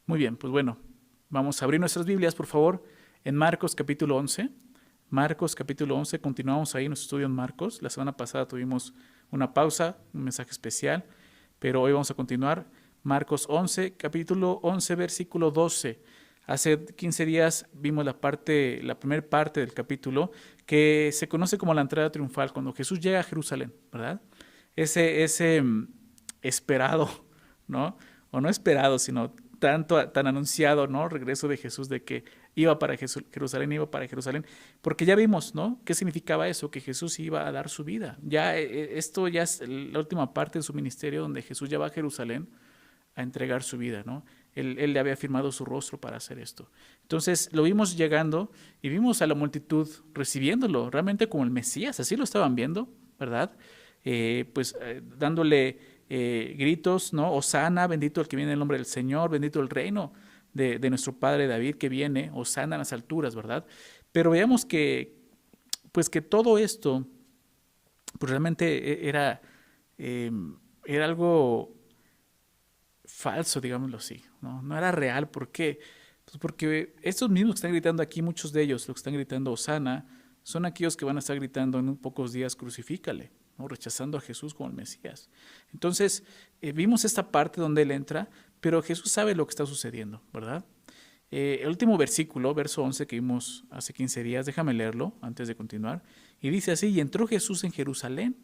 Muy bien, pues bueno, vamos a abrir nuestras Biblias, por favor, en Marcos capítulo 11. Marcos capítulo 11, continuamos ahí en nuestro estudio en Marcos. La semana pasada tuvimos una pausa, un mensaje especial, pero hoy vamos a continuar. Marcos 11, capítulo 11, versículo 12. Hace 15 días vimos la primera parte del capítulo que se conoce como la entrada triunfal, cuando Jesús llega a Jerusalén, ¿verdad? Ese esperado, ¿no? O no esperado, sino tan anunciado, ¿no? Regreso de Jesús, de que iba para Jerusalén, iba para Jerusalén, porque ya vimos, ¿no? ¿Qué significaba eso? Que Jesús iba a dar su vida. Ya esto ya es la última parte de su ministerio, donde Jesús ya va a Jerusalén a entregar su vida, ¿no? Él le había firmado su rostro para hacer esto. Entonces lo vimos llegando y vimos a la multitud recibiéndolo realmente como el Mesías, así lo estaban viendo, ¿verdad? Dándole gritos, ¿no? Hosana, bendito el que viene en el nombre del Señor, bendito el reino de nuestro padre David que viene, Hosana en las alturas, ¿verdad? Pero veamos que todo esto, pues realmente eh, era algo falso, digámoslo así, ¿no? No era real. ¿Por qué? Pues porque estos mismos que están gritando aquí, muchos de ellos, los que están gritando Hosana, son aquellos que van a estar gritando en pocos días, crucifícale, ¿no? Rechazando a Jesús como el Mesías. Entonces, vimos esta parte donde él entra, pero Jesús sabe lo que está sucediendo, ¿verdad? El último versículo, verso 11 que vimos hace 15 días, déjame leerlo antes de continuar, y dice así: y entró Jesús en Jerusalén,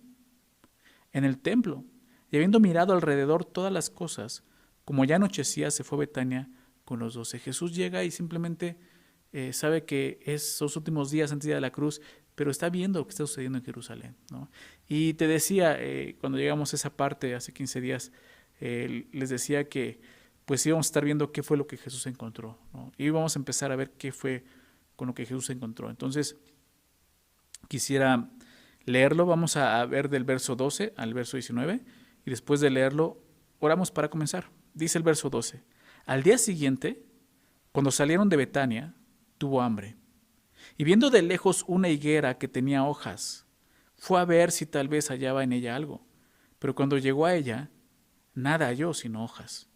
en el templo, y habiendo mirado alrededor todas las cosas, como ya anochecía, se fue a Betania con los 12. Jesús llega y simplemente sabe que es los últimos días antes de ir a la cruz, pero está viendo lo que está sucediendo en Jerusalén, ¿no? Y te decía, cuando llegamos a esa parte hace 15 días, les decía que pues íbamos a estar viendo qué fue lo que Jesús encontró, ¿no? Y vamos a empezar a ver qué fue con lo que Jesús encontró. Entonces, quisiera leerlo. Vamos a ver del verso 12 al verso 19 y después de leerlo oramos para comenzar. Dice el verso 12: al día siguiente, cuando salieron de Betania, tuvo hambre, y viendo de lejos una higuera que tenía hojas, fue a ver si tal vez hallaba en ella algo. Pero cuando llegó a ella, nada halló sino hojas,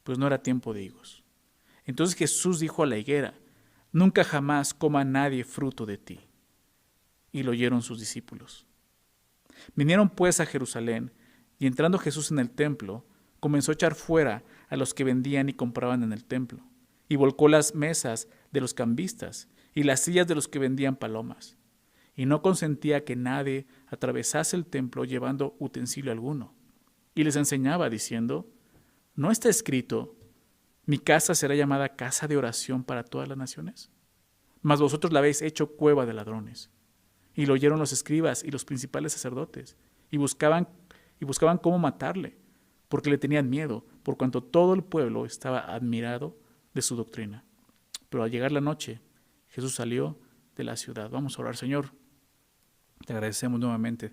pues no era tiempo de higos. Entonces Jesús dijo a la higuera: nunca jamás coma nadie fruto de ti. Y lo oyeron sus discípulos. Vinieron pues a Jerusalén, y entrando Jesús en el templo, comenzó a echar fuera a los que vendían y compraban en el templo, y volcó las mesas de los cambistas y las sillas de los que vendían palomas, y no consentía que nadie atravesase el templo llevando utensilio alguno. Y les enseñaba diciendo: ¿no está escrito, mi casa será llamada casa de oración para todas las naciones? Mas vosotros la habéis hecho cueva de ladrones. Y lo oyeron los escribas y los principales sacerdotes, y buscaban cómo matarle, porque le tenían miedo, por cuanto todo el pueblo estaba admirado de su doctrina. Pero al llegar la noche, Jesús salió de la ciudad. Vamos a orar. Señor, te agradecemos nuevamente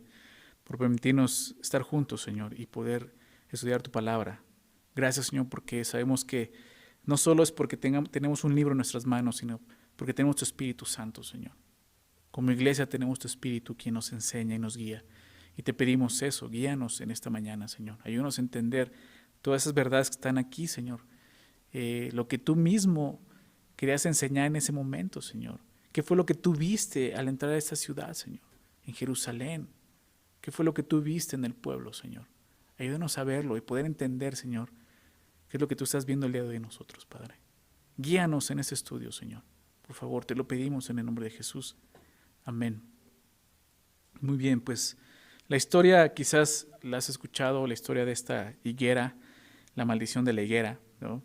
por permitirnos estar juntos, Señor, y poder estudiar tu palabra. Gracias, Señor, porque sabemos que no solo es porque tenemos un libro en nuestras manos, sino porque tenemos tu Espíritu Santo, Señor. Como iglesia tenemos tu Espíritu quien nos enseña y nos guía. Y te pedimos eso, guíanos en esta mañana, Señor. Ayúdanos a entender todas esas verdades que están aquí, Señor. Lo que tú mismo querías enseñar en ese momento, Señor. ¿Qué fue lo que tú viste al entrar a esta ciudad, Señor? En Jerusalén. ¿Qué fue lo que tú viste en el pueblo, Señor? Ayúdanos a verlo y poder entender, Señor, qué es lo que tú estás viendo el día de hoy en nosotros, Padre. Guíanos en ese estudio, Señor. Por favor, te lo pedimos en el nombre de Jesús. Amén. Muy bien, pues la historia quizás la has escuchado, la historia de esta higuera, la maldición de la higuera, ¿no?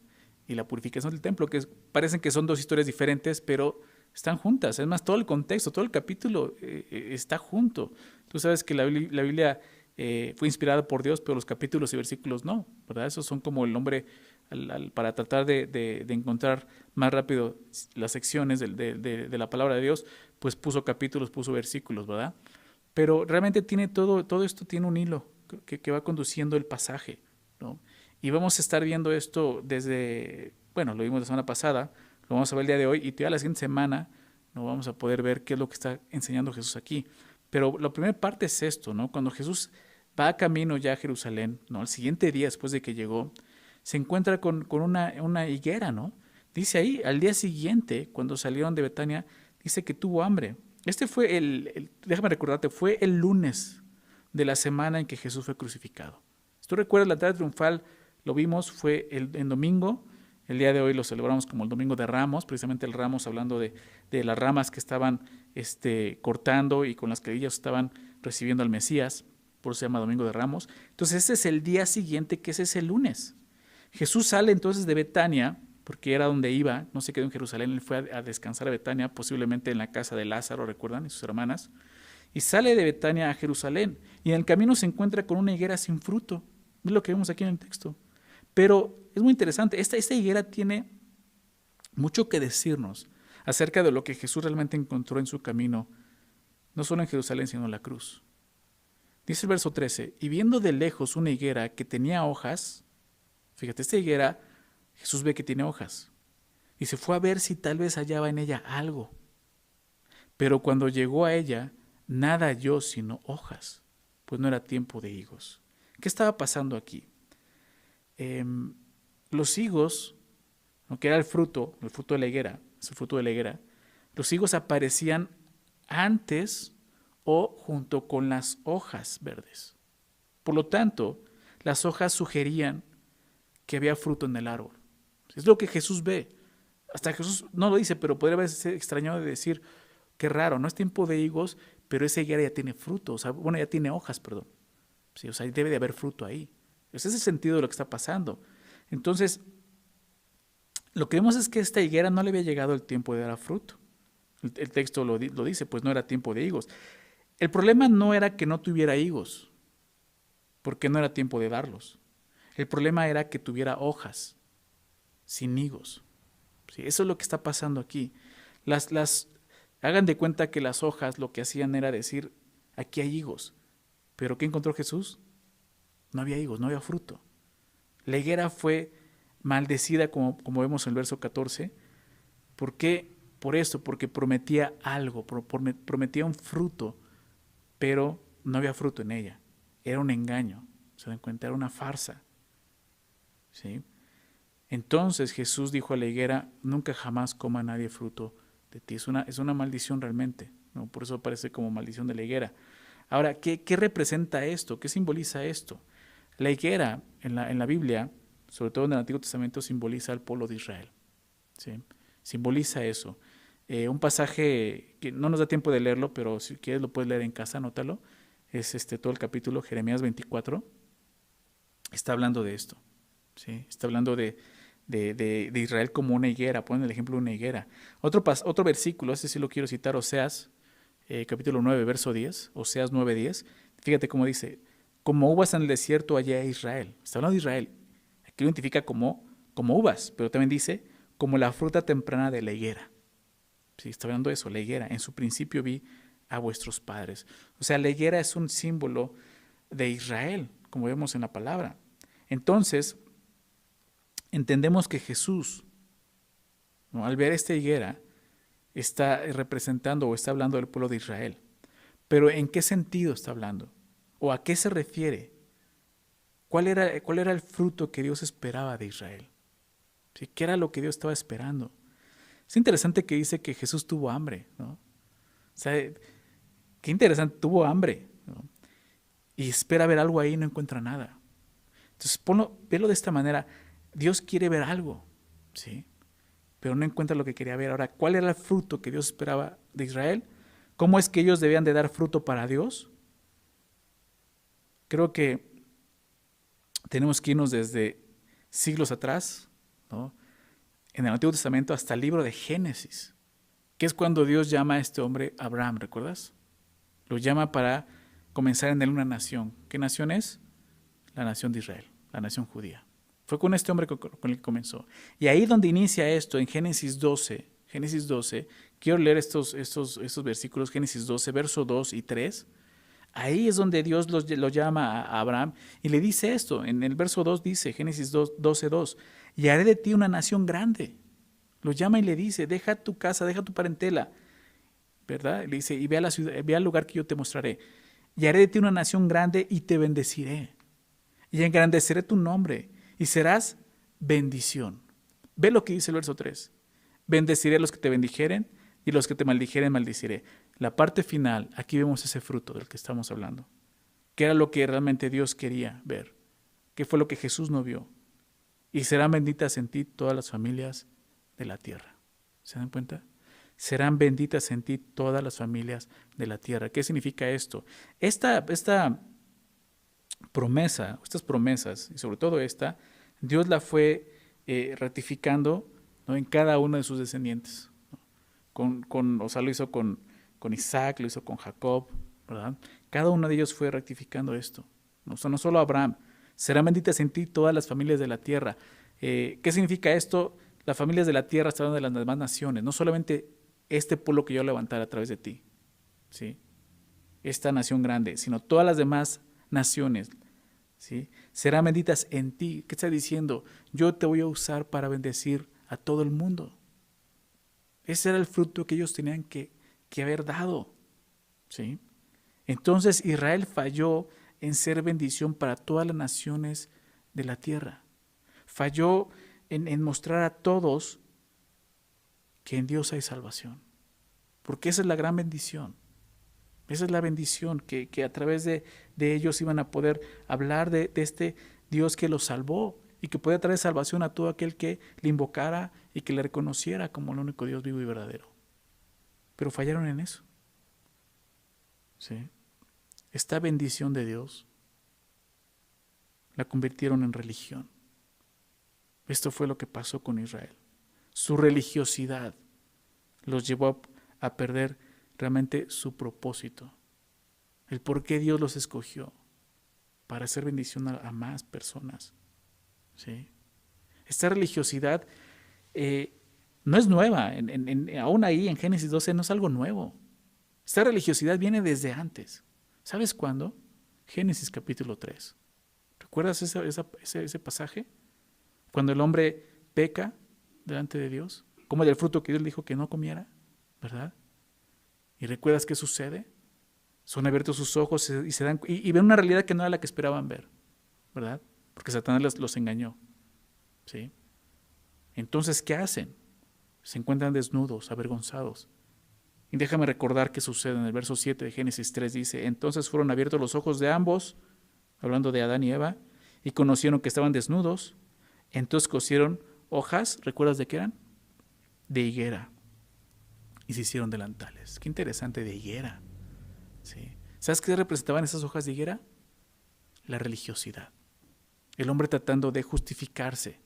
Y la purificación del templo, que parecen que son dos historias diferentes, pero están juntas. Es más, todo el contexto, todo el capítulo está junto. Tú sabes que la Biblia fue inspirada por Dios, pero los capítulos y versículos no, ¿verdad? Esos son como el hombre, para tratar de encontrar más rápido las secciones de la palabra de Dios, pues puso capítulos, puso versículos, ¿verdad? Pero realmente tiene todo esto tiene un hilo que va conduciendo el pasaje, ¿no? Y vamos a estar viendo esto bueno, lo vimos la semana pasada, lo vamos a ver el día de hoy, y todavía la siguiente semana no vamos a poder ver qué es lo que está enseñando Jesús aquí. Pero la primera parte es esto, ¿no? Cuando Jesús va camino ya a Jerusalén, ¿no? El siguiente día después de que llegó, se encuentra con una higuera, ¿no? Dice ahí, al día siguiente, cuando salieron de Betania, dice que tuvo hambre. Este fue déjame recordarte, fue el lunes de la semana en que Jesús fue crucificado. Si tú recuerdas, la entrada triunfal, lo vimos, fue en domingo. El día de hoy lo celebramos como el Domingo de Ramos, precisamente el Ramos hablando de las ramas que estaban cortando y con las que ellos estaban recibiendo al Mesías, por eso se llama Domingo de Ramos. Entonces ese es el día siguiente, que ese es el lunes. Jesús sale entonces de Betania, porque era donde iba, no se quedó en Jerusalén, él fue a descansar a Betania, posiblemente en la casa de Lázaro, recuerdan, y sus hermanas, y sale de Betania a Jerusalén, y en el camino se encuentra con una higuera sin fruto. Es lo que vemos aquí en el texto. Pero es muy interesante, esta higuera tiene mucho que decirnos acerca de lo que Jesús realmente encontró en su camino, no solo en Jerusalén, sino en la cruz. Dice el verso 13, y viendo de lejos una higuera que tenía hojas, fíjate, esta higuera, Jesús ve que tiene hojas, y se fue a ver si tal vez hallaba en ella algo. Pero cuando llegó a ella, nada halló sino hojas, pues no era tiempo de higos. ¿Qué estaba pasando aquí? Los higos, ¿no?, que era el fruto de la higuera, es el fruto de la higuera, los higos aparecían antes o junto con las hojas verdes. Por lo tanto, las hojas sugerían que había fruto en el árbol. Es lo que Jesús ve. Hasta Jesús no lo dice, pero podría haberse extrañado de decir, qué raro, no es tiempo de higos, pero esa higuera ya tiene fruto, o sea, bueno, ya tiene hojas, perdón. Sí, o sea, debe de haber fruto ahí. Ese es el sentido de lo que está pasando. Entonces, lo que vemos es que a esta higuera no le había llegado el tiempo de dar fruto. El texto lo dice, pues no era tiempo de higos. El problema no era que no tuviera higos, porque no era tiempo de darlos. El problema era que tuviera hojas, sin higos. Sí, eso es lo que está pasando aquí. Hagan de cuenta que las hojas lo que hacían era decir, aquí hay higos. ¿Pero qué encontró Jesús? No había higos, no había fruto. La higuera fue maldecida, como vemos en el verso 14. ¿Por qué? Por esto, porque prometía algo, prometía un fruto, pero no había fruto en ella. Era un engaño, se dan cuenta, era una farsa. ¿Sí? Entonces Jesús dijo a la higuera, nunca jamás coma nadie fruto de ti. Es una maldición realmente, ¿no? Por eso aparece como maldición de la higuera. Ahora, ¿qué representa esto? ¿Qué simboliza esto? La higuera en la Biblia, sobre todo en el Antiguo Testamento, simboliza al pueblo de Israel. ¿Sí? Simboliza eso. Un pasaje que no nos da tiempo de leerlo, pero si quieres lo puedes leer en casa, anótalo. Es todo el capítulo, Jeremías 24. Está hablando de esto. ¿Sí? Está hablando de Israel como una higuera. Ponen el ejemplo de una higuera. Otro versículo, este sí lo quiero citar, Oseas, capítulo 9, verso 10. Oseas 9, 10. Fíjate cómo dice, como uvas en el desierto allá Israel. Está hablando de Israel. Aquí lo identifica como uvas, pero también dice como la fruta temprana de la higuera. Sí, está hablando de eso, la higuera. En su principio vi a vuestros padres. O sea, la higuera es un símbolo de Israel, como vemos en la palabra. Entonces, entendemos que Jesús, ¿no?, al ver esta higuera, está representando o está hablando del pueblo de Israel. Pero ¿en qué sentido está hablando? ¿O a qué se refiere? ¿Cuál era el fruto que Dios esperaba de Israel? ¿Sí? ¿Qué era lo que Dios estaba esperando? Es interesante que dice que Jesús tuvo hambre, ¿no? O sea, qué interesante, tuvo hambre, ¿no? Y espera ver algo ahí y no encuentra nada. Entonces, velo de esta manera. Dios quiere ver algo, ¿sí? Pero no encuentra lo que quería ver. Ahora, ¿cuál era el fruto que Dios esperaba de Israel? ¿Cómo es que ellos debían de dar fruto para Dios? Creo que tenemos que irnos desde siglos atrás, ¿no?, en el Antiguo Testamento, hasta el libro de Génesis, que es cuando Dios llama a este hombre Abraham, ¿recuerdas? Lo llama para comenzar en él una nación. ¿Qué nación es? La nación de Israel, la nación judía. Fue con este hombre con el que comenzó. Y ahí donde inicia esto, en Génesis 12, quiero leer estos versículos, Génesis 12, verso 2 y 3. Ahí es donde Dios lo llama a Abraham y le dice esto. En el verso 2 dice, Génesis 12, 2, y haré de ti una nación grande. Lo llama y le dice, deja tu casa, deja tu parentela, ¿verdad? Le dice, y ve a la ciudad, ve al lugar que yo te mostraré. Y haré de ti una nación grande y te bendeciré. Y engrandeceré tu nombre y serás bendición. Ve lo que dice el verso 3. Bendeciré a los que te bendijeren y los que te maldijeren maldiciré. La parte final, aquí vemos ese fruto del que estamos hablando. ¿Qué era lo que realmente Dios quería ver? ¿Qué fue lo que Jesús no vio? Y serán benditas en ti todas las familias de la tierra. ¿Se dan cuenta? Serán benditas en ti todas las familias de la tierra. ¿Qué significa esto? Esta promesa, estas promesas, y sobre todo esta, Dios la fue ratificando, ¿no?, en cada uno de sus descendientes. O sea, lo hizo con Isaac, lo hizo con Jacob, ¿verdad? Cada uno de ellos fue rectificando esto. ¿No? O sea, no solo Abraham. Serán benditas en ti todas las familias de la tierra. ¿Qué significa esto? Las familias de la tierra están de las demás naciones. No solamente este pueblo que yo levantaré a través de ti, ¿sí?, esta nación grande, sino todas las demás naciones, ¿sí?, serán benditas en ti. ¿Qué está diciendo? Yo te voy a usar para bendecir a todo el mundo. Ese era el fruto que ellos tenían que haber dado, ¿sí? Entonces Israel falló en ser bendición para todas las naciones de la tierra. Falló en mostrar a todos que en Dios hay salvación. Porque esa es la gran bendición. Esa es la bendición, que a través de ellos iban a poder hablar de este Dios que los salvó y que puede traer salvación a todo aquel que le invocara y que le reconociera como el único Dios vivo y verdadero. Pero fallaron en eso. ¿Sí? Esta bendición de Dios la convirtieron en religión. Esto fue lo que pasó con Israel. Su religiosidad los llevó a perder realmente su propósito. El por qué Dios los escogió para hacer bendición a más personas. ¿Sí? Esta religiosidad no es nueva. Aún ahí en Génesis 12 no es algo nuevo. Esta religiosidad viene desde antes. ¿Sabes cuándo? Génesis capítulo 3. ¿Recuerdas ese pasaje? Cuando el hombre peca delante de Dios, come del fruto que Dios le dijo que no comiera, ¿verdad? ¿Y recuerdas qué sucede? Son abiertos sus ojos y ven una realidad que no era la que esperaban ver, ¿verdad? Porque Satanás los engañó, ¿sí? Entonces, ¿qué hacen? Se encuentran desnudos, avergonzados. Y déjame recordar qué sucede en el verso 7 de Génesis 3. Dice, entonces fueron abiertos los ojos de ambos, hablando de Adán y Eva, y conocieron que estaban desnudos. Entonces cosieron hojas, ¿recuerdas de qué eran? De higuera. Y se hicieron delantales. Qué interesante, de higuera. ¿Sí? ¿Sabes qué representaban esas hojas de higuera? La religiosidad. El hombre tratando de justificarse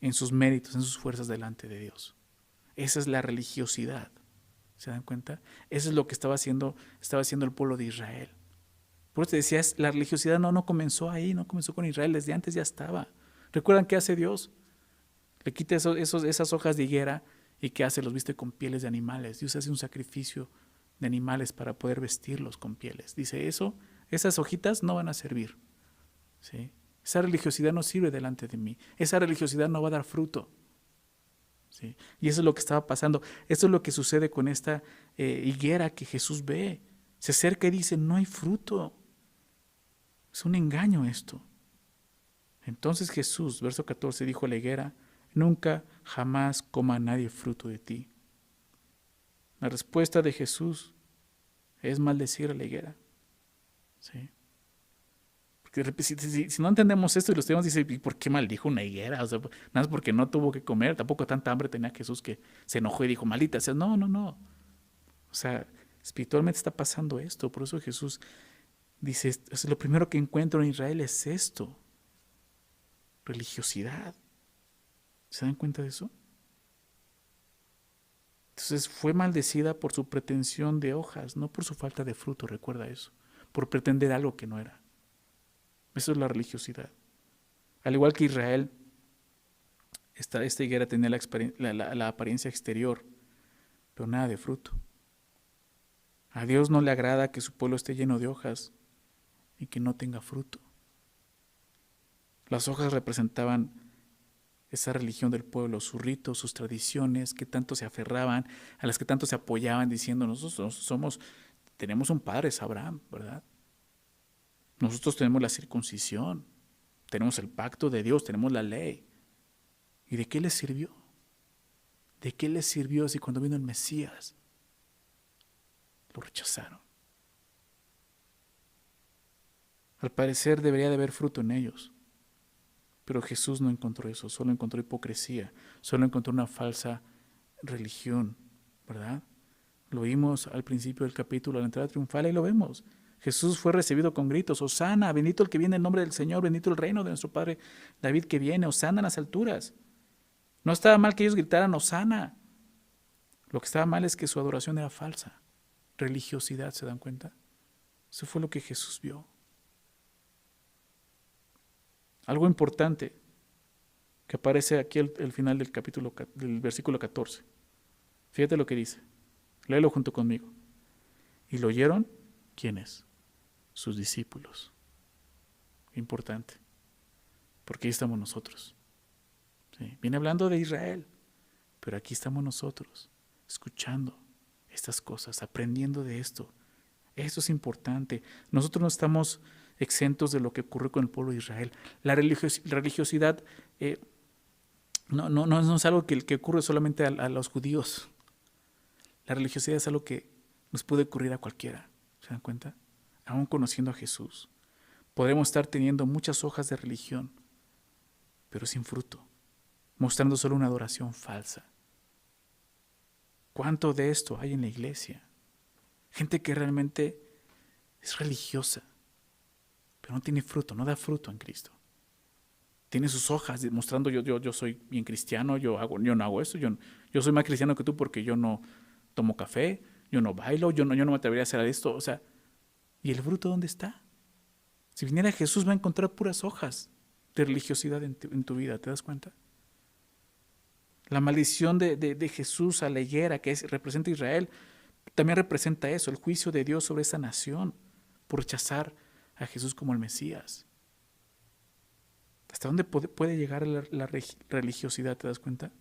en sus méritos, en sus fuerzas delante de Dios. Esa es la religiosidad. ¿Se dan cuenta? Eso es lo que estaba haciendo el pueblo de Israel. Por eso te decía, la religiosidad no comenzó ahí, no comenzó con Israel, desde antes ya estaba. ¿Recuerdan qué hace Dios? Le quita esas hojas de higuera y ¿qué hace? Los viste con pieles de animales. Dios hace un sacrificio de animales para poder vestirlos con pieles. Dice esas hojitas no van a servir. ¿Sí? Esa religiosidad no sirve delante de mí. Esa religiosidad no va a dar fruto. ¿Sí? Y eso es lo que estaba pasando. Eso es lo que sucede con esta higuera que Jesús ve. Se acerca y dice, no hay fruto. Es un engaño esto. Entonces Jesús, verso 14, dijo a la higuera, nunca jamás coma nadie fruto de ti. La respuesta de Jesús es maldecir a la higuera. ¿Sí? Porque si no entendemos esto y lo estudiamos, dice, ¿y por qué maldijo una higuera? O sea, nada más porque no tuvo que comer, tampoco tanta hambre tenía Jesús que se enojó y dijo, maldita. O sea, no. O sea, espiritualmente está pasando esto. Por eso Jesús dice, lo primero que encuentro en Israel es esto. Religiosidad. ¿Se dan cuenta de eso? Entonces fue maldecida por su pretensión de hojas, no por su falta de fruto, recuerda eso. Por pretender algo que no era. Eso es la religiosidad. Al igual que Israel, esta higuera tenía la apariencia exterior, pero nada de fruto. A Dios no le agrada que su pueblo esté lleno de hojas y que no tenga fruto. Las hojas representaban esa religión del pueblo, sus ritos, sus tradiciones, que tanto se aferraban, a las que tanto se apoyaban, diciendo, nosotros tenemos un padre, es Abraham, ¿verdad? Nosotros tenemos la circuncisión. tenemos el pacto de Dios, tenemos la ley. ¿Y de qué les sirvió? ¿De qué les sirvió si cuando vino el Mesías lo rechazaron? Al parecer debería de haber fruto en ellos, pero Jesús no encontró eso, solo encontró hipocresía, solo encontró una falsa religión, ¿verdad? Lo vimos al principio del capítulo, a la entrada triunfal, y lo vemos. Jesús fue recibido con gritos: Hosana, bendito el que viene en nombre del Señor, bendito el reino de nuestro Padre David que viene, Hosana en las alturas. No estaba mal que ellos gritaran Hosana. Lo que estaba mal es que su adoración era falsa. Religiosidad, ¿se dan cuenta? Eso fue lo que Jesús vio. Algo importante que aparece aquí al final del capítulo, del versículo 14. Fíjate lo que dice. Léelo junto conmigo. ¿Y lo oyeron? ¿Quiénes? Sus discípulos. Importante. Porque ahí estamos nosotros. ¿Sí? Viene hablando de Israel, pero aquí estamos nosotros, escuchando estas cosas, aprendiendo de esto. Esto es importante. Nosotros no estamos exentos de lo que ocurrió con el pueblo de Israel. La religiosidad no es algo que ocurre solamente a los judíos. La religiosidad es algo que nos puede ocurrir a cualquiera. ¿Se dan cuenta? Aún conociendo a Jesús, podremos estar teniendo muchas hojas de religión, pero sin fruto, mostrando solo una adoración falsa. ¿Cuánto de esto hay en la iglesia? Gente que realmente es religiosa, pero no tiene fruto, no da fruto en Cristo. Tiene sus hojas mostrando yo soy bien cristiano, yo no hago esto, yo soy más cristiano que tú porque yo no tomo café, yo no bailo, yo no me atrevería a hacer esto. O sea, ¿y el fruto dónde está? Si viniera Jesús va a encontrar puras hojas de religiosidad en tu vida, ¿te das cuenta? La maldición de Jesús a la higuera que representa a Israel también representa eso, el juicio de Dios sobre esa nación por rechazar a Jesús como el Mesías. ¿Hasta dónde puede llegar la religiosidad? ¿Te das cuenta?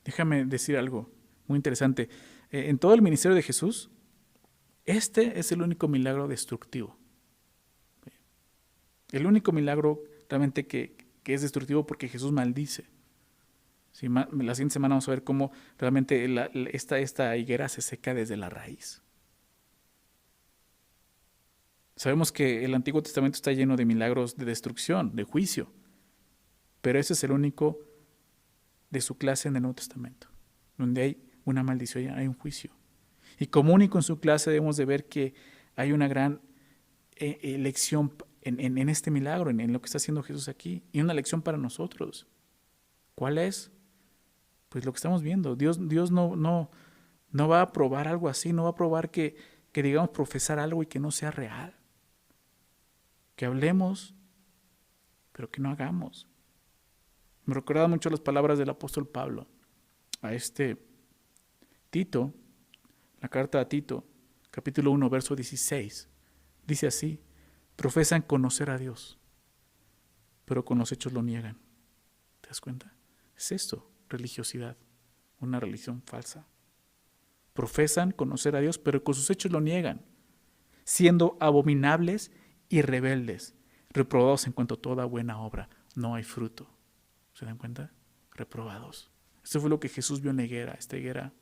Déjame decir algo muy interesante. En todo el ministerio de Jesús, este es el único milagro destructivo. El único milagro realmente que es destructivo porque Jesús maldice. Sí, la siguiente semana vamos a ver cómo realmente esta higuera se seca desde la raíz. Sabemos que el Antiguo Testamento está lleno de milagros de destrucción, de juicio, pero ese es el único de su clase en el Nuevo Testamento, donde hay una maldición, hay un juicio. Y como único en su clase debemos de ver que hay una gran lección en este milagro, en lo que está haciendo Jesús aquí, y una lección para nosotros. ¿Cuál es? Pues lo que estamos viendo. Dios no va a aprobar algo así, no va a aprobar que digamos profesar algo y que no sea real. Que hablemos, pero que no hagamos. Me recordaba mucho las palabras del apóstol Pablo a Tito, la carta a Tito, capítulo 1, verso 16. Dice así: profesan conocer a Dios, pero con los hechos lo niegan. ¿Te das cuenta? Es esto, religiosidad, una religión falsa. Profesan conocer a Dios, pero con sus hechos lo niegan, siendo abominables y rebeldes, reprobados en cuanto a toda buena obra. No hay fruto. ¿Se dan cuenta? Reprobados. Esto fue lo que Jesús vio en la higuera. Esta higuera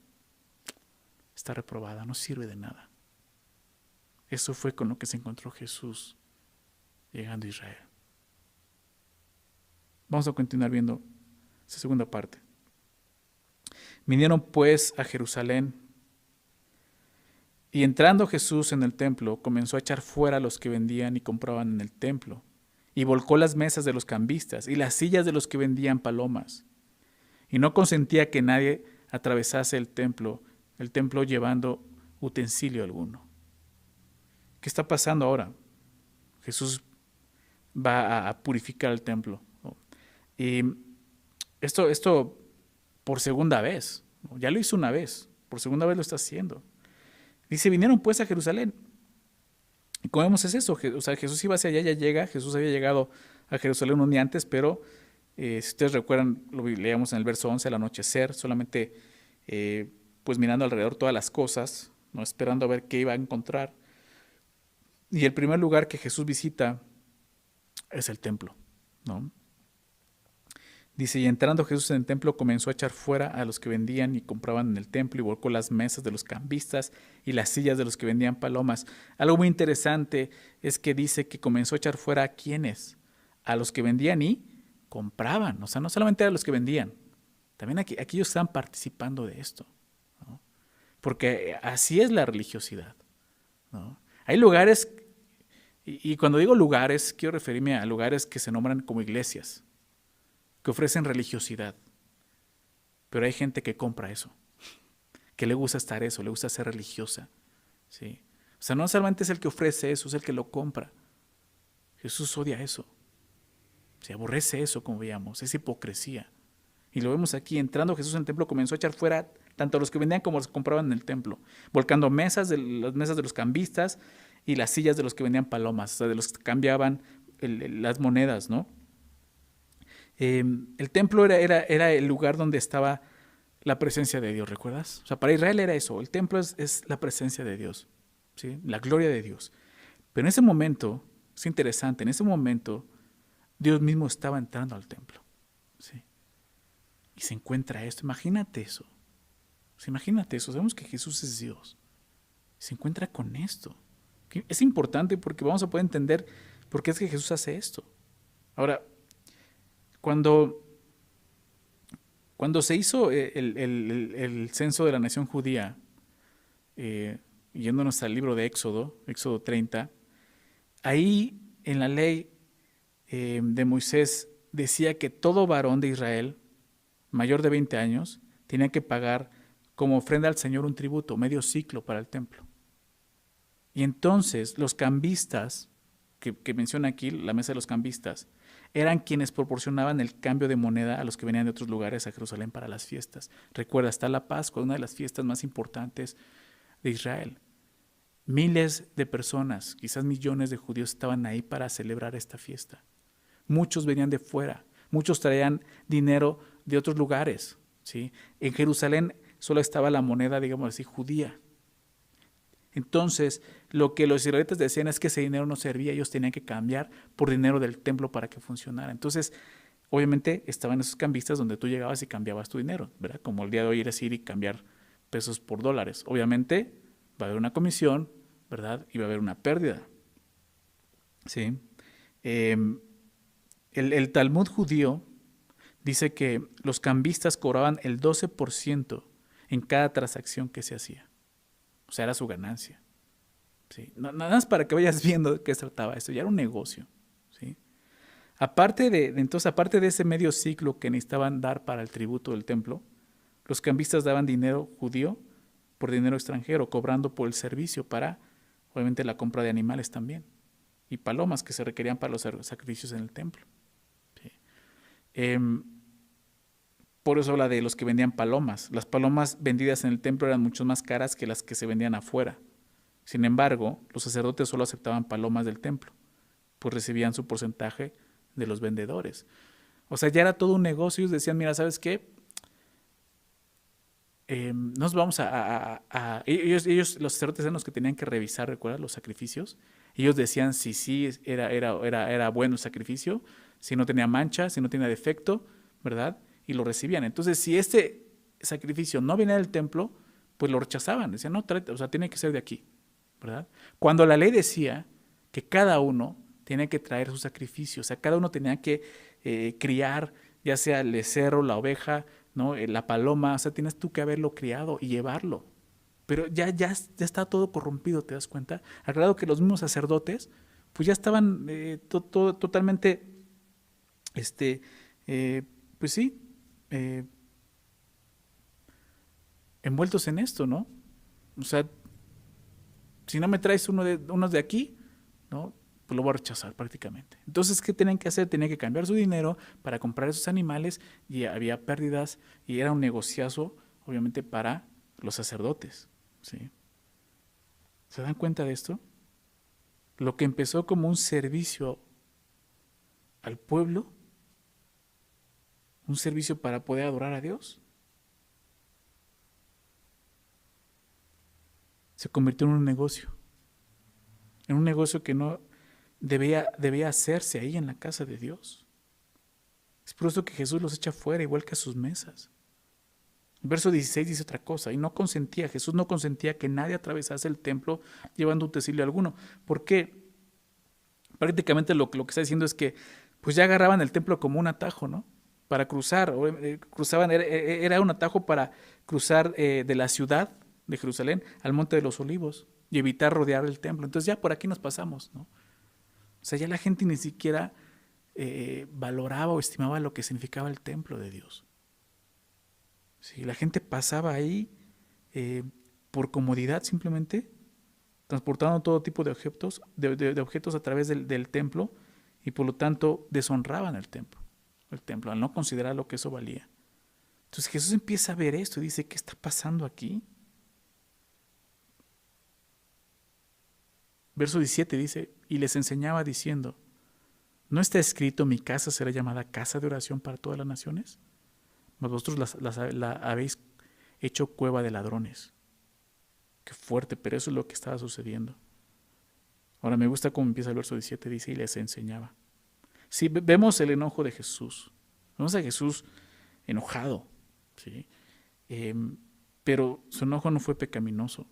está reprobada, no sirve de nada. Eso fue con lo que se encontró Jesús llegando a Israel. Vamos a continuar viendo esa segunda parte. Vinieron pues a Jerusalén, y entrando Jesús en el templo, comenzó a echar fuera a los que vendían y compraban en el templo, y volcó las mesas de los cambistas y las sillas de los que vendían palomas, y no consentía que nadie atravesase el templo llevando utensilio alguno. ¿Qué está pasando ahora? Jesús va a purificar el templo, ¿no? Y esto por segunda vez, ¿no? Ya lo hizo una vez, por segunda vez lo está haciendo. Dice, vinieron pues a Jerusalén. Y como vemos es eso, o sea, Jesús iba hacia allá, ya llega, Jesús había llegado a Jerusalén un día antes, pero si ustedes recuerdan, lo leíamos en el verso 11, al anochecer, solamente pues mirando alrededor todas las cosas, no esperando a ver qué iba a encontrar. Y el primer lugar que Jesús visita es el templo, ¿no? Dice, y entrando Jesús en el templo comenzó a echar fuera a los que vendían y compraban en el templo y volcó las mesas de los cambistas y las sillas de los que vendían palomas. Algo muy interesante es que dice que comenzó a echar fuera a quienes, a los que vendían y compraban. O sea, no solamente a los que vendían, también aquellos que estaban participando de esto, ¿no? Porque así es la religiosidad, ¿no? Hay lugares, y cuando digo lugares, quiero referirme a lugares que se nombran como iglesias, que ofrecen religiosidad. Pero hay gente que compra eso, que le gusta estar eso, le gusta ser religiosa, ¿sí? O sea, no solamente es el que ofrece eso, es el que lo compra. Jesús odia eso. Se aborrece eso, como veíamos, es hipocresía. Y lo vemos aquí, entrando Jesús en el templo comenzó a echar fuera tanto a los que vendían como a los que compraban en el templo, volcando las mesas de los cambistas y las sillas de los que vendían palomas, o sea, de los que cambiaban las monedas, ¿no? El templo era el lugar donde estaba la presencia de Dios, ¿recuerdas? O sea, para Israel era eso, el templo es la presencia de Dios, ¿sí? La gloria de Dios. Pero en ese momento, es interesante, en ese momento Dios mismo estaba entrando al templo, ¿sí? Y se encuentra esto, imagínate eso, imagínate eso, sabemos que Jesús es Dios, se encuentra con esto. Es importante porque vamos a poder entender por qué es que Jesús hace esto. Ahora, cuando se hizo el censo de la nación judía, yéndonos al libro de Éxodo, Éxodo 30, ahí en la ley de Moisés decía que todo varón de Israel mayor de 20 años tenía que pagar como ofrenda al Señor un tributo, medio ciclo para el templo. Y entonces los cambistas, que menciona aquí, la mesa de los cambistas, eran quienes proporcionaban el cambio de moneda a los que venían de otros lugares a Jerusalén para las fiestas. Recuerda, está la Pascua, una de las fiestas más importantes de Israel. Miles de personas, quizás millones de judíos estaban ahí para celebrar esta fiesta. Muchos venían de fuera, muchos traían dinero de otros lugares, ¿sí? En Jerusalén solo estaba la moneda, digamos así, judía. Entonces, lo que los israelitas decían es que ese dinero no servía, ellos tenían que cambiar por dinero del templo para que funcionara. Entonces, obviamente, estaban esos cambistas donde tú llegabas y cambiabas tu dinero, ¿verdad? Como el día de hoy eres ir y cambiar pesos por dólares. Obviamente, va a haber una comisión, ¿verdad? Y va a haber una pérdida, ¿sí? El Talmud judío dice que los cambistas cobraban el 12% en cada transacción que se hacía. O sea, era su ganancia, ¿sí? Nada más para que vayas viendo de qué se trataba esto. Ya era un negocio, ¿sí? Aparte de ese medio ciclo que necesitaban dar para el tributo del templo, los cambistas daban dinero judío por dinero extranjero, cobrando por el servicio para, obviamente, la compra de animales también. Y palomas que se requerían para los sacrificios en el templo, ¿sí? Por eso habla de los que vendían palomas. Las palomas vendidas en el templo eran mucho más caras que las que se vendían afuera. Sin embargo, los sacerdotes solo aceptaban palomas del templo, pues recibían su porcentaje de los vendedores. O sea, ya era todo un negocio. Ellos decían, mira, ¿sabes qué? Nos vamos ellos, los sacerdotes eran los que tenían que revisar, ¿recuerdas? Los sacrificios. Ellos decían si sí era bueno el sacrificio, si no tenía mancha, si no tenía defecto, ¿verdad? Y lo recibían. Entonces, si este sacrificio no venía del templo, pues lo rechazaban. Decían, no, o sea, tiene que ser de aquí, ¿verdad? Cuando la ley decía que cada uno tenía que traer su sacrificio, o sea, cada uno tenía que criar, ya sea el becerro, la oveja, ¿no? La paloma, o sea, tienes tú que haberlo criado y llevarlo. Pero ya está todo corrompido, ¿te das cuenta? Al grado que los mismos sacerdotes, pues ya estaban totalmente, pues sí, envueltos en esto, ¿no? O sea, si no me traes unos de aquí, ¿no? Pues lo voy a rechazar prácticamente. Entonces, ¿qué tenían que hacer? Tenían que cambiar su dinero para comprar esos animales y había pérdidas y era un negociazo, obviamente, para los sacerdotes, ¿sí? ¿Se dan cuenta de esto? Lo que empezó como un servicio al pueblo, un servicio para poder adorar a Dios, se convirtió en un negocio. en un negocio que no debía hacerse ahí en la casa de Dios. Es por eso que Jesús los echa fuera, igual que a sus mesas. El verso 16 dice otra cosa, y Jesús no consentía que nadie atravesase el templo llevando utensilio alguno. ¿Por qué? Prácticamente lo que está diciendo es que pues ya agarraban el templo como un atajo, ¿no? Para cruzar, cruzaban, era un atajo para cruzar de la ciudad de Jerusalén al Monte de los Olivos y evitar rodear el templo. Entonces ya por aquí nos pasamos, ¿no? O sea, ya la gente ni siquiera valoraba o estimaba lo que significaba el templo de Dios. Sí, la gente pasaba ahí por comodidad simplemente, transportando todo tipo de objetos, de objetos a través del templo, y por lo tanto deshonraban el templo, al no considerar lo que eso valía. Entonces Jesús empieza a ver esto y dice, ¿qué está pasando aquí? Verso 17 dice, y les enseñaba diciendo, ¿no está escrito, mi casa será llamada casa de oración para todas las naciones? Mas vosotros la habéis hecho cueva de ladrones. Qué fuerte, pero eso es lo que estaba sucediendo. Ahora me gusta cómo empieza el verso 17, dice, y les enseñaba. Sí, vemos el enojo de Jesús. Vemos a Jesús enojado, ¿sí? Pero su enojo no fue pecaminoso.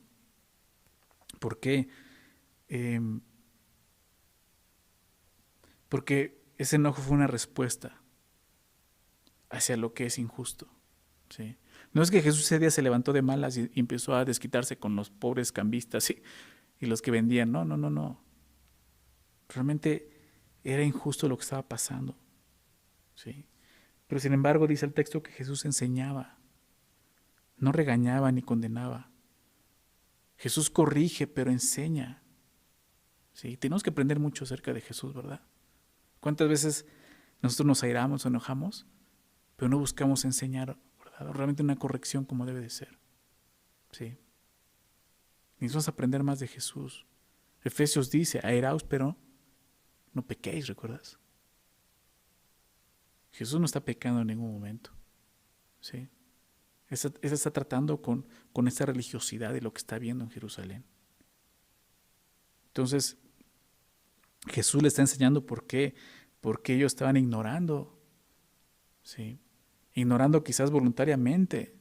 ¿Por qué? Porque ese enojo fue una respuesta hacia lo que es injusto, ¿sí? No es que Jesús ese día se levantó de malas y empezó a desquitarse con los pobres cambistas y los que vendían. No, no, no, no. Realmente era injusto lo que estaba pasando, ¿sí? Pero sin embargo dice el texto que Jesús enseñaba, no regañaba ni condenaba. Jesús corrige, pero enseña, ¿sí? Tenemos que aprender mucho acerca de Jesús, ¿verdad? ¿Cuántas veces nosotros nos airamos o enojamos, pero no buscamos enseñar, ¿verdad? Realmente una corrección como debe de ser, ¿sí? Necesitamos aprender más de Jesús. Efesios dice, airaos, pero no pequéis, ¿recuerdas? Jesús no está pecando en ningún momento, ¿sí? Él está tratando con esta religiosidad de lo que está viendo en Jerusalén. Entonces, Jesús le está enseñando por qué ellos estaban ignorando, ¿sí? Ignorando quizás voluntariamente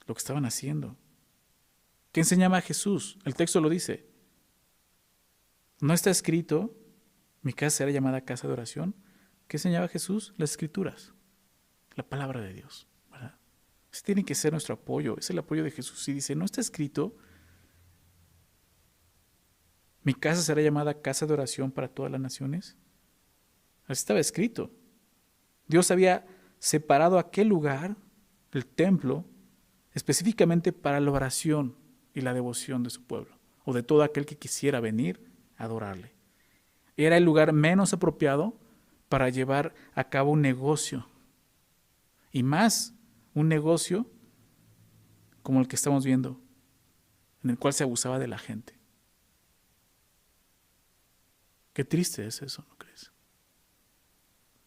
lo que estaban haciendo. ¿Qué enseñaba Jesús? El texto lo dice. No está escrito, mi casa será llamada casa de oración. ¿Qué enseñaba Jesús? Las Escrituras, la palabra de Dios, ¿verdad? Ese tiene que ser nuestro apoyo, es el apoyo de Jesús. Y dice, no está escrito, mi casa será llamada casa de oración para todas las naciones. Así estaba escrito. Dios había separado aquel lugar, el templo, específicamente para la oración y la devoción de su pueblo, o de todo aquel que quisiera venir a adorarle. Era el lugar menos apropiado para llevar a cabo un negocio, y más un negocio como el que estamos viendo, en el cual se abusaba de la gente. Qué triste es eso, ¿no crees?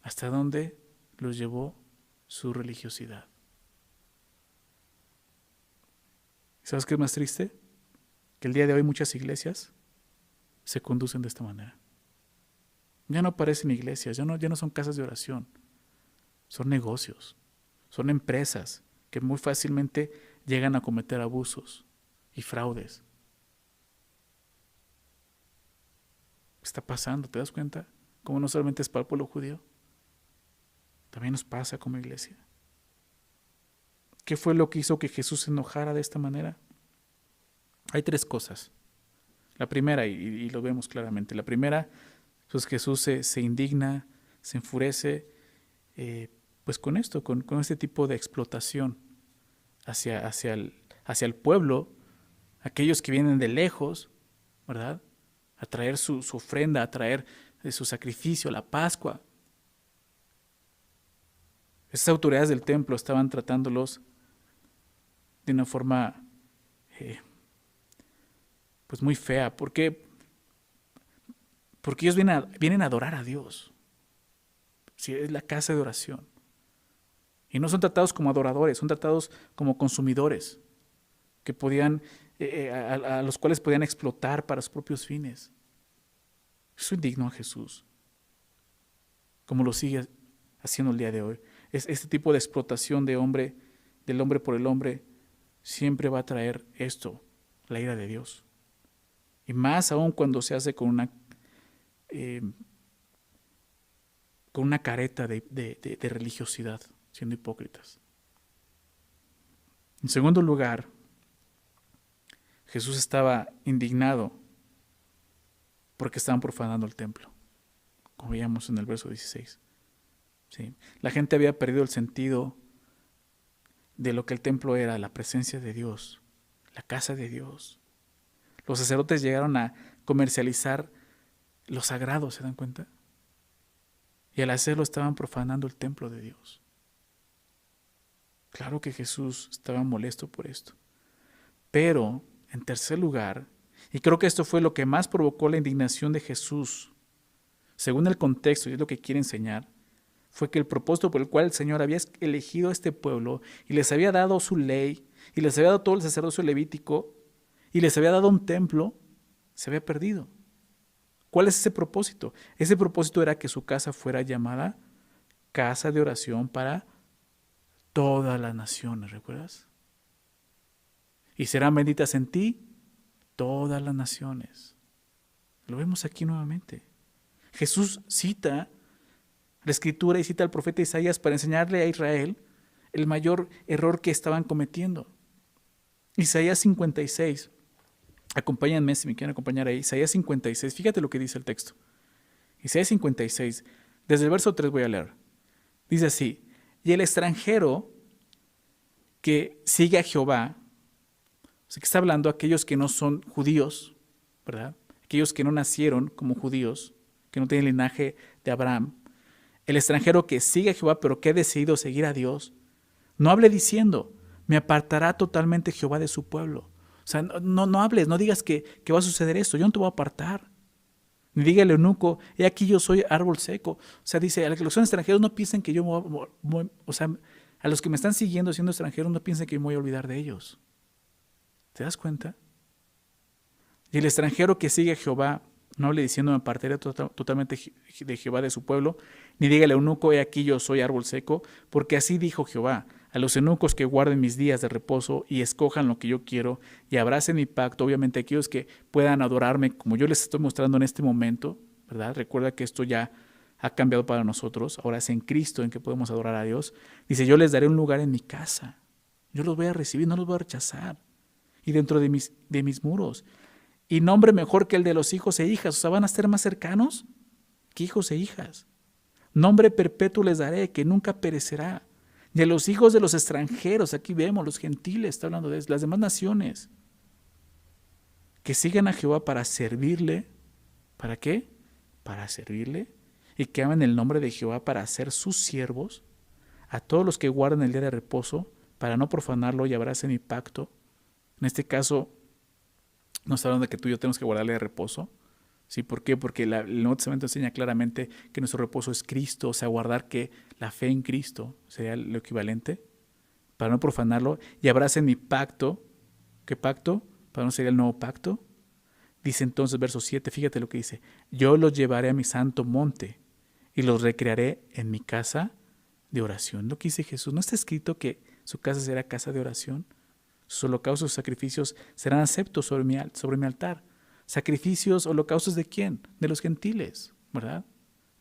¿Hasta dónde los llevó su religiosidad? ¿Sabes qué es más triste? Que el día de hoy muchas iglesias se conducen de esta manera. Ya no parecen iglesias, ya no son casas de oración, son negocios, son empresas que muy fácilmente llegan a cometer abusos y fraudes. ¿Qué está pasando? ¿Te das cuenta? Como no solamente es para el pueblo judío, también nos pasa como iglesia. ¿Qué fue lo que hizo que Jesús se enojara de esta manera? Hay tres cosas. La primera, y lo vemos claramente, la primera, pues Jesús se indigna, se enfurece, pues con esto, con este tipo de explotación hacia el pueblo, aquellos que vienen de lejos, ¿verdad? A traer su ofrenda, a traer su sacrificio, la Pascua. Esas autoridades del templo estaban tratándolos de una forma pues muy fea. ¿Por qué? Porque ellos vienen a adorar a Dios. Sí, es la casa de oración. Y no son tratados como adoradores, son tratados como consumidores, que podían, a los cuales podían explotar para sus propios fines. Eso indignó a Jesús, como lo sigue haciendo el día de hoy. Este tipo de explotación del hombre por el hombre, siempre va a traer esto, la ira de Dios. Y más aún cuando se hace eh, con una careta de religiosidad, siendo hipócritas. En segundo lugar, Jesús estaba indignado porque estaban profanando el templo, como veíamos en el verso 16. ¿Sí? La gente había perdido el sentido de lo que el templo era, la presencia de Dios, la casa de Dios. Los sacerdotes llegaron a comercializar lo sagrado, ¿se dan cuenta? Y al hacerlo estaban profanando el templo de Dios. Claro que Jesús estaba molesto por esto. Pero, en tercer lugar, y creo que esto fue lo que más provocó la indignación de Jesús, según el contexto, y es lo que quiere enseñar, fue que el propósito por el cual el Señor había elegido a este pueblo y les había dado su ley, y les había dado todo el sacerdocio levítico, y les había dado un templo, se había perdido. ¿Cuál es ese propósito? Ese propósito era que su casa fuera llamada casa de oración para todas las naciones, ¿recuerdas? Y serán benditas en ti todas las naciones. Lo vemos aquí nuevamente. Jesús cita la Escritura y cita al profeta Isaías para enseñarle a Israel el mayor error que estaban cometiendo. Isaías 56. Acompáñenme si me quieren acompañar ahí. Isaías 56. Fíjate lo que dice el texto. Isaías 56. Desde el verso 3 voy a leer. Dice así: y el extranjero que sigue a Jehová, o sea, que está hablando a aquellos que no son judíos, ¿verdad? Aquellos que no nacieron como judíos, que no tienen linaje de Abraham. El extranjero que sigue a Jehová, pero que ha decidido seguir a Dios, no hable diciendo: me apartará totalmente Jehová de su pueblo. O sea, no hables, no digas que va a suceder esto, yo no te voy a apartar. Ni diga el eunuco: he aquí yo soy árbol seco. O sea, dice, a los que son extranjeros no piensen que yo o sea, a los que me están siguiendo siendo extranjeros no piensen que me voy a olvidar de ellos. ¿Te das cuenta? Y el extranjero que sigue a Jehová, no hable diciendo: me apartaré totalmente de Jehová de su pueblo, ni diga el eunuco: he aquí yo soy árbol seco, porque así dijo Jehová: a los eunucos que guarden mis días de reposo y escojan lo que yo quiero y abracen mi pacto, obviamente aquellos que puedan adorarme como yo les estoy mostrando en este momento, ¿verdad? Recuerda que esto ya ha cambiado para nosotros, ahora es en Cristo en que podemos adorar a Dios. Dice: yo les daré un lugar en mi casa, yo los voy a recibir, no los voy a rechazar, y dentro de mis muros. Y nombre mejor que el de los hijos e hijas, o sea, van a ser más cercanos que hijos e hijas. Nombre perpetuo les daré, que nunca perecerá. Y a los hijos de los extranjeros, aquí vemos, los gentiles, está hablando de las demás naciones, que sigan a Jehová para servirle. ¿Para qué? Para servirle. Y que amen el nombre de Jehová para ser sus siervos. A todos los que guardan el día de reposo, para no profanarlo y abracen mi pacto. En este caso, no está hablando de que tú y yo tenemos que guardarle de reposo. ¿Sí? ¿Por qué? Porque el Nuevo Testamento enseña claramente que nuestro reposo es Cristo, o sea, guardar que la fe en Cristo sería lo equivalente, para no profanarlo, y abracen mi pacto. ¿Qué pacto? Para no ser el nuevo pacto. Dice entonces, verso 7, fíjate lo que dice: yo los llevaré a mi santo monte y los recrearé en mi casa de oración. Lo que dice Jesús, ¿no está escrito que su casa será casa de oración? Sus holocaustos y sacrificios serán aceptos sobre mi altar. ¿Sacrificios, holocaustos de quién? De los gentiles, ¿verdad?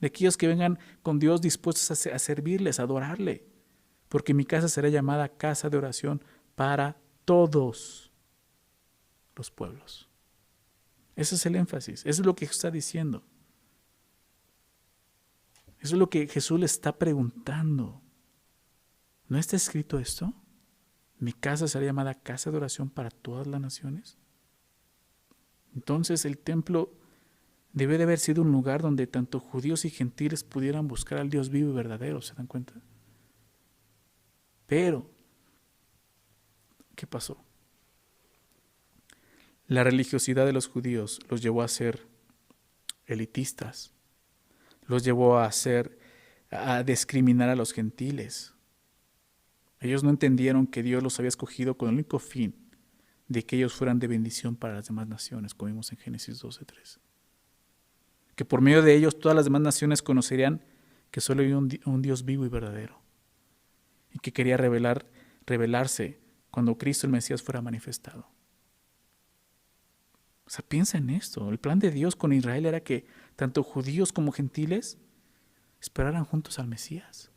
De aquellos que vengan con Dios dispuestos a servirles, a adorarle. Porque mi casa será llamada casa de oración para todos los pueblos. Ese es el énfasis, eso es lo que Jesús está diciendo. Eso es lo que Jesús le está preguntando. ¿No está escrito esto? Mi casa será llamada casa de oración para todas las naciones. Entonces el templo debe de haber sido un lugar donde tanto judíos y gentiles pudieran buscar al Dios vivo y verdadero, ¿se dan cuenta? Pero, ¿qué pasó? La religiosidad de los judíos los llevó a ser elitistas, los llevó a discriminar a los gentiles. Ellos no entendieron que Dios los había escogido con el único fin de que ellos fueran de bendición para las demás naciones, como vimos en Génesis 12:3. que por medio de ellos todas las demás naciones conocerían que solo hay un Dios vivo y verdadero, y que quería revelarse cuando Cristo el Mesías fuera manifestado. O sea, piensa en esto. El plan de Dios con Israel era que tanto judíos como gentiles esperaran juntos al Mesías,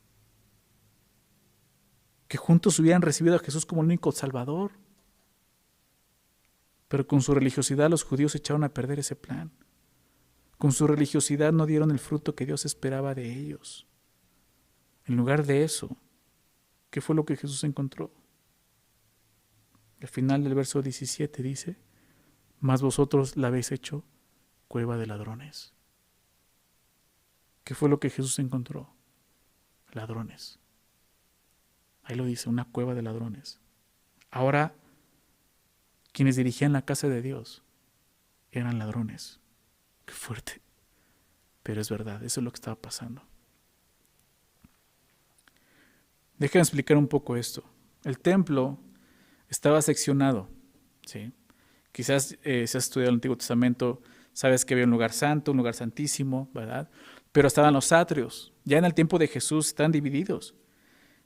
que juntos hubieran recibido a Jesús como el único Salvador. Pero con su religiosidad los judíos echaron a perder ese plan. Con su religiosidad no dieron el fruto que Dios esperaba de ellos. En lugar de eso, ¿qué fue lo que Jesús encontró? Al final del verso 17 dice: mas vosotros la habéis hecho cueva de ladrones. ¿Qué fue lo que Jesús encontró? Ladrones. Ahí lo dice, una cueva de ladrones. Ahora, quienes dirigían la casa de Dios eran ladrones. Qué fuerte. Pero es verdad, eso es lo que estaba pasando. Déjenme explicar un poco esto. El templo estaba seccionado, ¿sí? Quizás si has estudiado el Antiguo Testamento, sabes que había un lugar santo, un lugar santísimo, ¿verdad? Pero estaban los atrios. Ya en el tiempo de Jesús están divididos.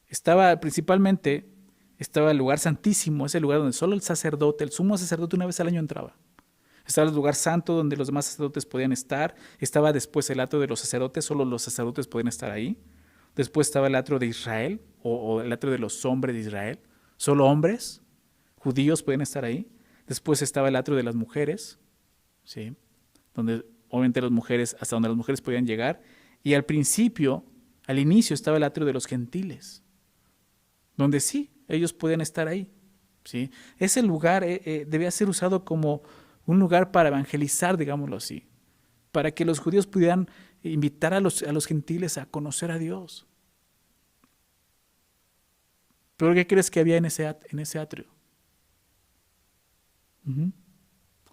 Estaba el lugar santísimo, ese lugar donde solo el sacerdote, el sumo sacerdote, una vez al año entraba. Estaba el lugar santo donde los demás sacerdotes podían estar. Estaba después el atrio de los sacerdotes, solo los sacerdotes podían estar ahí. Después estaba el atrio de Israel, o el atrio de los hombres de Israel. Solo hombres judíos podían estar ahí. Después estaba el atrio de las mujeres, ¿sí? Donde obviamente las mujeres, hasta donde las mujeres podían llegar. Y al inicio estaba el atrio de los gentiles, donde sí, ellos podían estar ahí, ¿sí? Ese lugar debía ser usado como un lugar para evangelizar, digámoslo así, para que los judíos pudieran invitar a los gentiles a conocer a Dios. ¿Pero qué crees que había en ese atrio? Un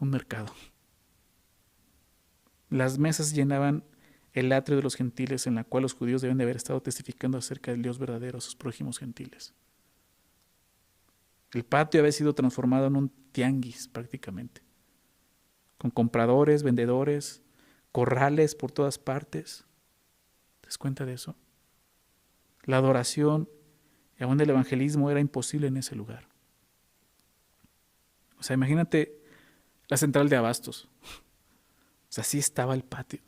mercado. Las mesas llenaban el atrio de los gentiles, en la cual los judíos deben de haber estado testificando acerca del Dios verdadero a sus prójimos gentiles. El patio había sido transformado en un tianguis prácticamente, con compradores, vendedores, corrales por todas partes. ¿Te das cuenta de eso? La adoración y aún el evangelismo era imposible en ese lugar. O sea, imagínate la central de abastos. O sea, así estaba el patio.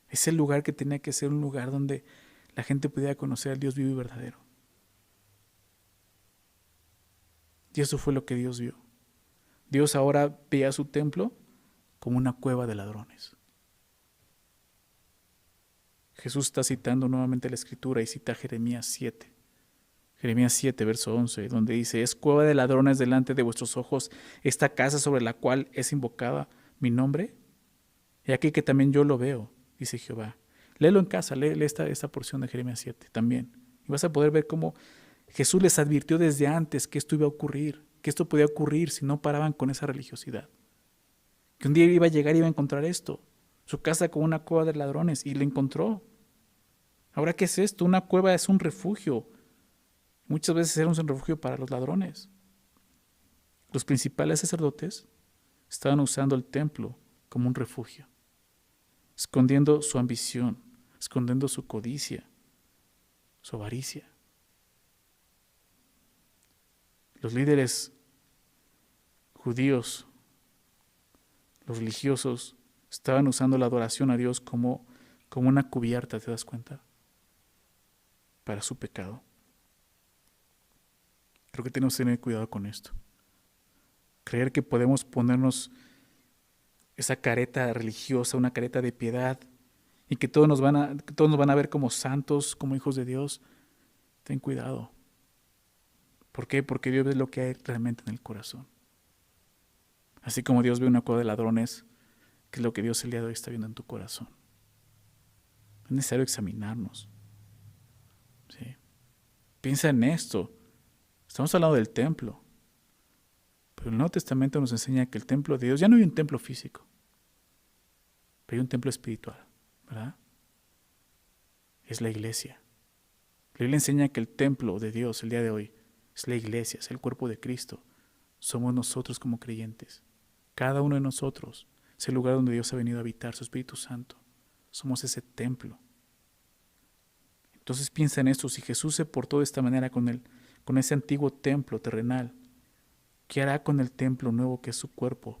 Es el lugar que tenía que ser un lugar donde la gente pudiera conocer al Dios vivo y verdadero. Y eso fue lo que Dios vio. Dios ahora veía su templo como una cueva de ladrones. Jesús está citando nuevamente la Escritura y cita Jeremías 7. Jeremías 7, verso 11, donde dice: es cueva de ladrones delante de vuestros ojos esta casa sobre la cual es invocada mi nombre. Y aquí que también yo lo veo, dice Jehová. Léelo en casa, lee esta porción de Jeremías 7 también. Y vas a poder ver cómo Jesús les advirtió desde antes que esto iba a ocurrir, que esto podía ocurrir si no paraban con esa religiosidad. Que un día iba a llegar y iba a encontrar esto, su casa como una cueva de ladrones, y lo encontró. Ahora, ¿qué es esto? Una cueva es un refugio. Muchas veces era un refugio para los ladrones. Los principales sacerdotes estaban usando el templo como un refugio, escondiendo su ambición, escondiendo su codicia, su avaricia. Los líderes judíos, los religiosos, estaban usando la adoración a Dios como una cubierta, ¿te das cuenta? Para su pecado. Creo que tenemos que tener cuidado con esto. Creer que podemos ponernos esa careta religiosa, una careta de piedad, y que todos nos van a ver como santos, como hijos de Dios. Ten cuidado. ¿Por qué? Porque Dios ve lo que hay realmente en el corazón. Así como Dios ve una cueva de ladrones, que es lo que Dios el día de hoy está viendo en tu corazón. Es necesario examinarnos. ¿Sí? Piensa en esto. Estamos hablando del templo. Pero el Nuevo Testamento nos enseña que el templo de Dios, ya no hay un templo físico, pero hay un templo espiritual, ¿verdad? Es la iglesia. La Biblia enseña que el templo de Dios el día de hoy es la iglesia, es el cuerpo de Cristo. Somos nosotros como creyentes. Cada uno de nosotros es el lugar donde Dios ha venido a habitar, su Espíritu Santo. somos ese templo. Entonces piensa en esto, si Jesús se portó de esta manera con ese antiguo templo terrenal, ¿qué hará con el templo nuevo que es su cuerpo,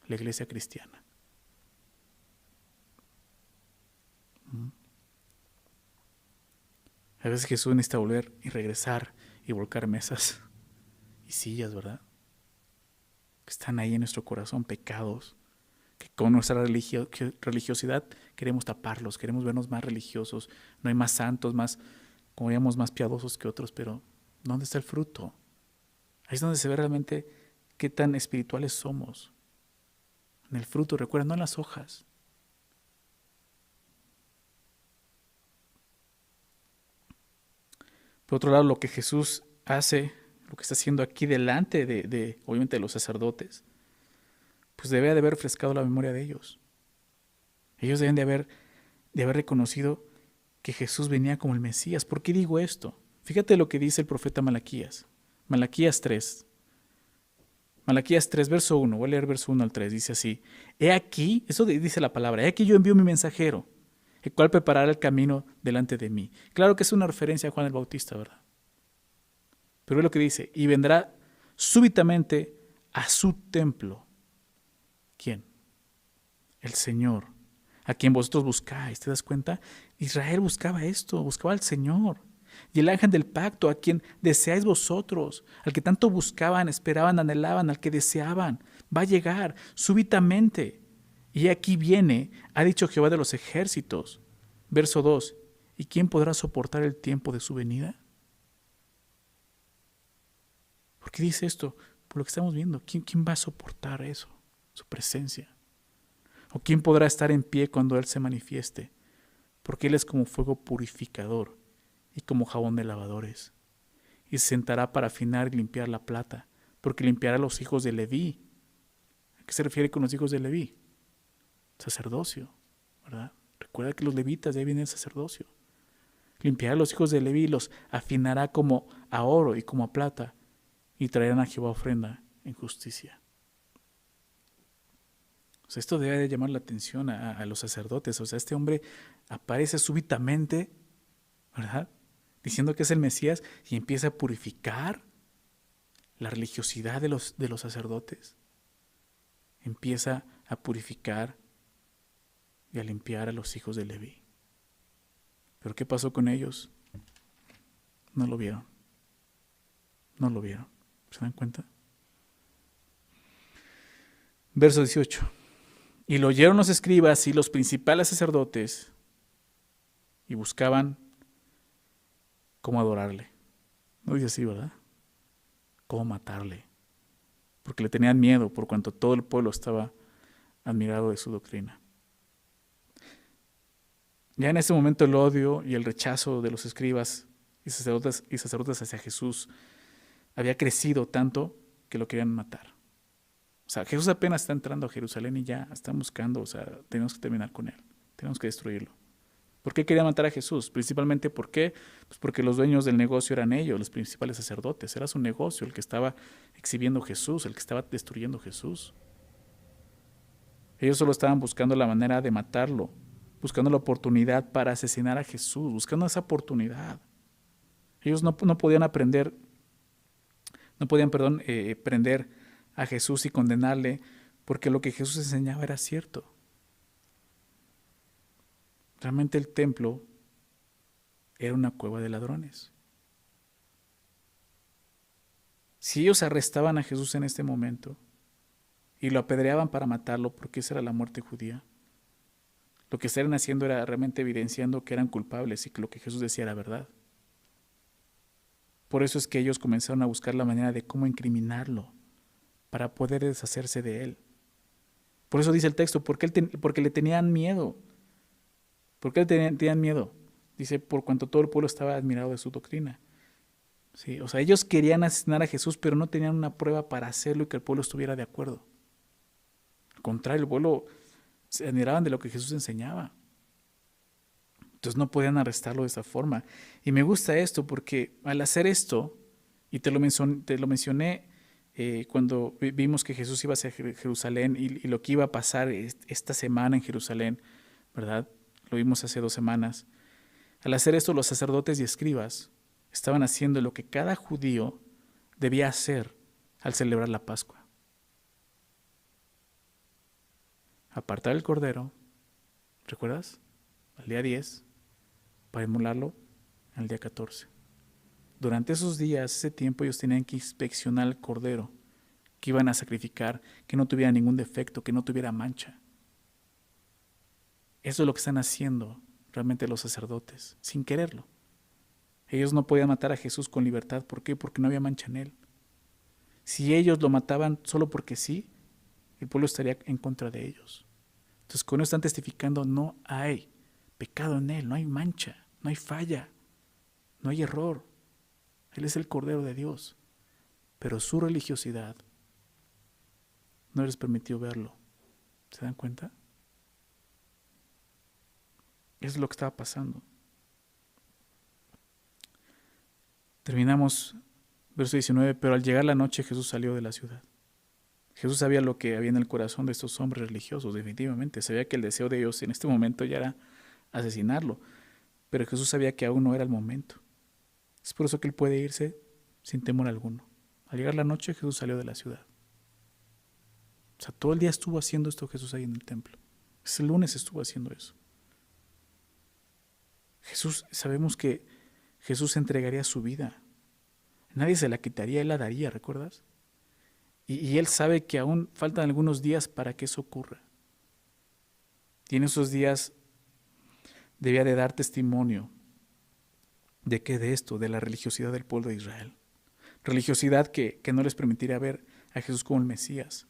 la iglesia cristiana? A veces Jesús necesita volver y regresar y volcar mesas y sillas, ¿verdad? Que están ahí en nuestro corazón, pecados, que con nuestra religiosidad queremos taparlos, queremos vernos más religiosos, no hay más santos, más, como digamos, más piadosos que otros, pero ¿dónde está el fruto? Ahí es donde se ve realmente qué tan espirituales somos. En el fruto, recuerda, no en las hojas. Por otro lado, lo que Jesús hace, lo que está haciendo aquí delante obviamente, de los sacerdotes, pues debe de haber refrescado la memoria de ellos. Ellos deben de haber reconocido que Jesús venía como el Mesías. ¿Por qué digo esto? Fíjate lo que dice el profeta Malaquías. Malaquías 3. Malaquías 3, verso 1. Voy a leer verso 1 al 3. Dice así: He aquí, eso dice la palabra, he aquí yo envío mi mensajero, el cual preparará el camino delante de mí. Claro que es una referencia a Juan el Bautista, ¿verdad? Pero es lo que dice: y vendrá súbitamente a su templo. ¿Quién? El Señor, a quien vosotros buscáis. ¿Te das cuenta? Israel buscaba esto, buscaba al Señor. Y el ángel del pacto, a quien deseáis vosotros, al que tanto buscaban, esperaban, anhelaban, al que deseaban, va a llegar súbitamente. Y aquí viene, ha dicho Jehová de los ejércitos. Verso 2. ¿Y quién podrá soportar el tiempo de su venida? ¿Por qué dice esto? Por lo que estamos viendo. ¿Quién va a soportar eso? Su presencia. ¿O quién podrá estar en pie cuando Él se manifieste? Porque Él es como fuego purificador y como jabón de lavadores. Y se sentará para afinar y limpiar la plata, porque limpiará a los hijos de Leví. ¿A qué se refiere con los hijos de Leví? Sacerdocio, ¿verdad? Recuerda que los levitas, de ahí viene el sacerdocio. Limpiará a los hijos de Leví y los afinará como a oro y como a plata, y traerán a Jehová ofrenda en justicia. O sea, esto debe de llamar la atención a los sacerdotes. O sea, este hombre aparece súbitamente, ¿verdad? Diciendo que es el Mesías y empieza a purificar la religiosidad de los sacerdotes. Empieza a purificar y a limpiar a los hijos de Leví. ¿Pero qué pasó con ellos? No lo vieron. No lo vieron. ¿Se dan cuenta? Verso 18. Y lo oyeron los escribas y los principales sacerdotes y buscaban cómo adorarle. No dice así, ¿verdad? Cómo matarle. Porque le tenían miedo por cuanto todo el pueblo estaba admirado de su doctrina. Ya en ese momento el odio y el rechazo de los escribas y sacerdotes hacia Jesús había crecido tanto que lo querían matar. O sea, Jesús apenas está entrando a Jerusalén y ya están buscando, o sea, tenemos que terminar con él, tenemos que destruirlo. ¿Por qué querían matar a Jesús? Principalmente, ¿por qué? Pues porque los dueños del negocio eran ellos, los principales sacerdotes. Era su negocio el que estaba exhibiendo Jesús, el que estaba destruyendo Jesús. Ellos solo estaban buscando la manera de matarlo, buscando la oportunidad para asesinar a Jesús, buscando esa oportunidad. Ellos no podían prender a Jesús y condenarle, porque lo que Jesús enseñaba era cierto. Realmente el templo era una cueva de ladrones. Si ellos arrestaban a Jesús en este momento y lo apedreaban para matarlo, porque esa era la muerte judía, lo que estaban haciendo era realmente evidenciando que eran culpables y que lo que Jesús decía era verdad. Por eso es que ellos comenzaron a buscar la manera de cómo incriminarlo, para poder deshacerse de él. Por eso dice el texto, porque le tenían miedo. ¿Por qué le tenían miedo? Dice, por cuanto todo el pueblo estaba admirado de su doctrina. Sí, o sea, ellos querían asesinar a Jesús, pero no tenían una prueba para hacerlo y que el pueblo estuviera de acuerdo. Al contrario, el pueblo se admiraban de lo que Jesús enseñaba. Entonces no podían arrestarlo de esa forma. Y me gusta esto porque al hacer esto, y te lo mencioné cuando vimos que Jesús iba hacia Jerusalén y lo que iba a pasar esta semana en Jerusalén, ¿verdad? lo vimos hace 2 semanas. Al hacer esto, los sacerdotes y escribas estaban haciendo lo que cada judío debía hacer al celebrar la Pascua. Apartar el cordero, ¿recuerdas? Al día 10, para inmolarlo al día 14. Durante esos días, ese tiempo, ellos tenían que inspeccionar el cordero que iban a sacrificar, que no tuviera ningún defecto, que no tuviera mancha. Eso es lo que están haciendo realmente los sacerdotes, sin quererlo. Ellos no podían matar a Jesús con libertad. ¿Por qué? Porque no había mancha en él. Si ellos lo mataban solo porque sí, el pueblo estaría en contra de ellos. Entonces, con eso están testificando, no hay pecado en él, no hay mancha, no hay falla, no hay error. Él es el Cordero de Dios. Pero su religiosidad no les permitió verlo. ¿Se dan cuenta? Eso es lo que estaba pasando. Terminamos verso 19, pero al llegar la noche Jesús salió de la ciudad. Jesús sabía lo que había en el corazón de estos hombres religiosos, definitivamente. Sabía que el deseo de ellos en este momento ya era asesinarlo, pero Jesús sabía que aún no era el momento. Es por eso que él puede irse sin temor alguno. Al llegar la noche Jesús salió de la ciudad. O sea, todo el día estuvo haciendo esto Jesús ahí en el templo. Ese lunes estuvo haciendo eso. Sabemos que Jesús entregaría su vida. Nadie se la quitaría, él la daría, ¿recuerdas? Y él sabe que aún faltan algunos días para que eso ocurra. Y en esos días debía de dar testimonio de qué, de esto, de la religiosidad del pueblo de Israel. Religiosidad que no les permitiría ver a Jesús como el Mesías.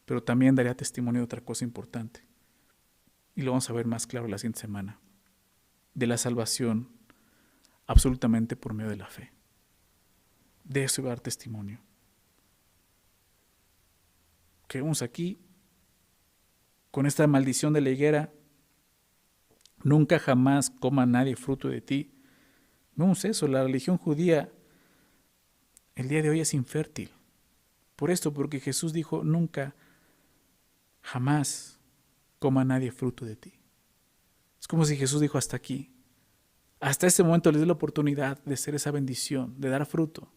Pero también daría testimonio de otra cosa importante. Y lo vamos a ver más claro la siguiente semana. De la salvación absolutamente por medio de la fe. De eso iba a dar testimonio. Que vemos aquí, con esta maldición de la higuera, nunca jamás coma nadie fruto de ti. Vemos eso, la religión judía el día de hoy es infértil. Por esto, porque Jesús dijo, nunca jamás coma nadie fruto de ti. Es como si Jesús dijo hasta aquí. Hasta este momento les doy la oportunidad de ser esa bendición, de dar fruto.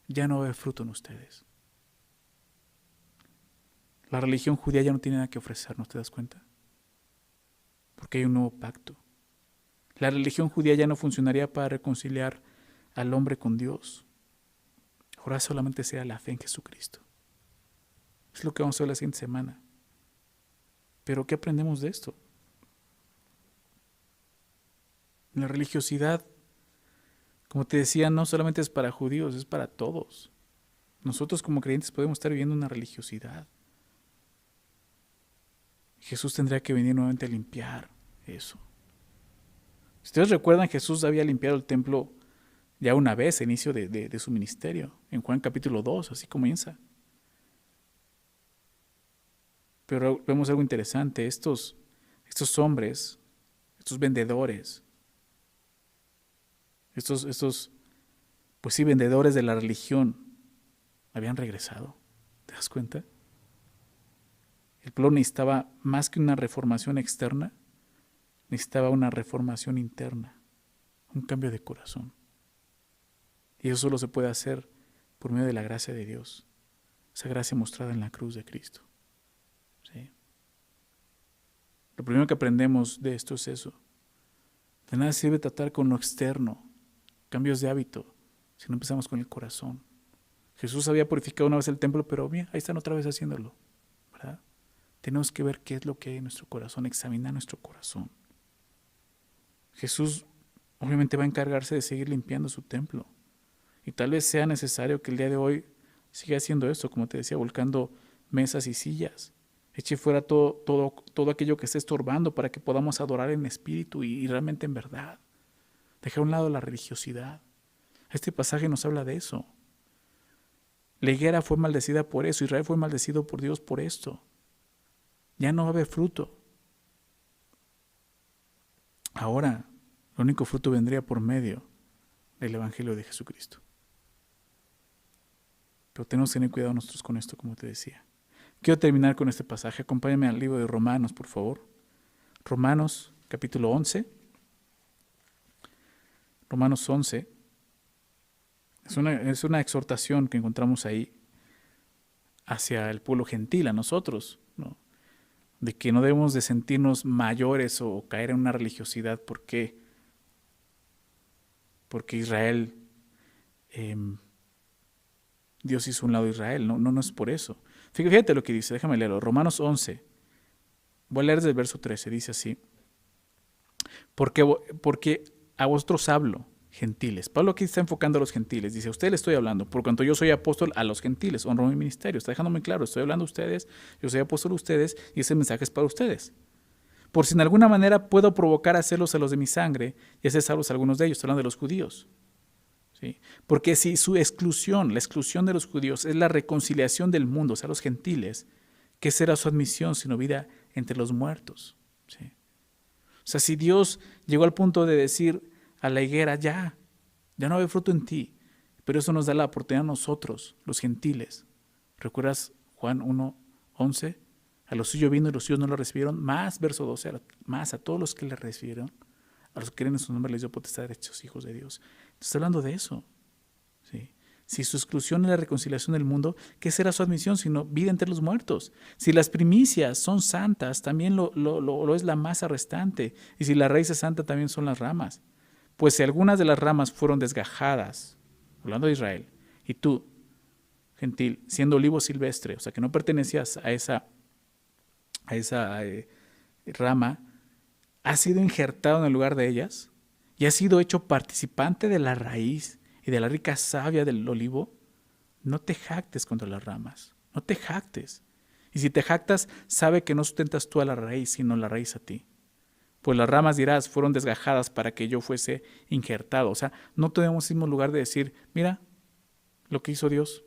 Ya no va a haber fruto en ustedes. La religión judía ya no tiene nada que ofrecernos, ¿te das cuenta? Porque hay un nuevo pacto. La religión judía ya no funcionaría para reconciliar al hombre con Dios. Ahora solamente será la fe en Jesucristo. Es lo que vamos a ver la siguiente semana. Pero ¿qué aprendemos de esto? La religiosidad, como te decía, no solamente es para judíos, es para todos. Nosotros como creyentes podemos estar viviendo una religiosidad. Jesús tendría que venir nuevamente a limpiar eso. Si ustedes recuerdan, Jesús había limpiado el templo ya una vez a inicio de su ministerio. En Juan capítulo 2, así comienza. Pero vemos algo interesante. Estos hombres, estos vendedores, pues sí, vendedores de la religión, habían regresado. ¿Te das cuenta? El pueblo necesitaba más que una reformación externa, necesitaba una reformación interna, un cambio de corazón. Y eso solo se puede hacer por medio de la gracia de Dios, esa gracia mostrada en la cruz de Cristo. ¿Sí? Lo primero que aprendemos de esto es eso. De nada sirve tratar con lo externo, cambios de hábito, si no empezamos con el corazón. Jesús había purificado una vez el templo, pero mira, ahí están otra vez haciéndolo, ¿verdad? Tenemos que ver qué es lo que hay en nuestro corazón, examinar nuestro corazón. Jesús obviamente va a encargarse de seguir limpiando su templo. Y tal vez sea necesario que el día de hoy siga haciendo esto, como te decía, volcando mesas y sillas. Eche fuera todo aquello que esté estorbando para que podamos adorar en espíritu y realmente en verdad. Deja a un lado la religiosidad. Este pasaje nos habla de eso. La higuera fue maldecida por eso. Israel fue maldecido por Dios por esto. Ya no va a haber fruto. Ahora, el único fruto vendría por medio del Evangelio de Jesucristo. Pero tenemos que tener cuidado nosotros con esto, como te decía. Quiero terminar con este pasaje. Acompáñame al libro de Romanos, por favor. Romanos, capítulo 11. Romanos 11. Es una exhortación que encontramos ahí hacia el pueblo gentil, a nosotros, ¿no? De que no debemos de sentirnos mayores o caer en una religiosidad. ¿Por qué? Porque Israel, Dios hizo un lado de Israel, no es por eso. Fíjate lo que dice, déjame leerlo. Romanos 11, voy a leer desde el verso 13, dice así. Porque a vosotros hablo, gentiles. Pablo aquí está enfocando a los gentiles. Dice, a ustedes les estoy hablando, por cuanto yo soy apóstol a los gentiles. Honro mi ministerio. Está dejando muy claro, estoy hablando a ustedes, yo soy apóstol a ustedes y ese mensaje es para ustedes. Por si en alguna manera puedo provocar a celos a los de mi sangre y hacer salvos a algunos de ellos. Está hablando de los judíos. ¿Sí? Porque si su exclusión, la exclusión de los judíos es la reconciliación del mundo, o sea, los gentiles, ¿qué será su admisión sino vida entre los muertos? ¿Sí? O sea, si Dios llegó al punto de decir a la higuera, ya no hay fruto en ti, pero eso nos da la oportunidad a nosotros, los gentiles. ¿Recuerdas Juan 1:11? A los suyos vino y los suyos no lo recibieron, más, verso 12, más a todos los que le recibieron, a los que creen en su nombre les dio potestad de hechos hijos de Dios. Está hablando de eso. ¿Sí? Si su exclusión es la reconciliación del mundo, ¿qué será su admisión sino vida entre los muertos? Si las primicias son santas, también lo es la masa restante. Y si la raíz es santa, también son las ramas. Pues si algunas de las ramas fueron desgajadas, hablando de Israel, y tú, gentil, siendo olivo silvestre, o sea que no pertenecías a esa rama, has sido injertado en el lugar de ellas y has sido hecho participante de la raíz y de la rica savia del olivo, no te jactes contra las ramas, no te jactes. Y si te jactas, sabe que no sustentas tú a la raíz, sino la raíz a ti. Pues las ramas, dirás, fueron desgajadas para que yo fuese injertado. O sea, no tenemos el mismo lugar de decir, mira lo que hizo Dios.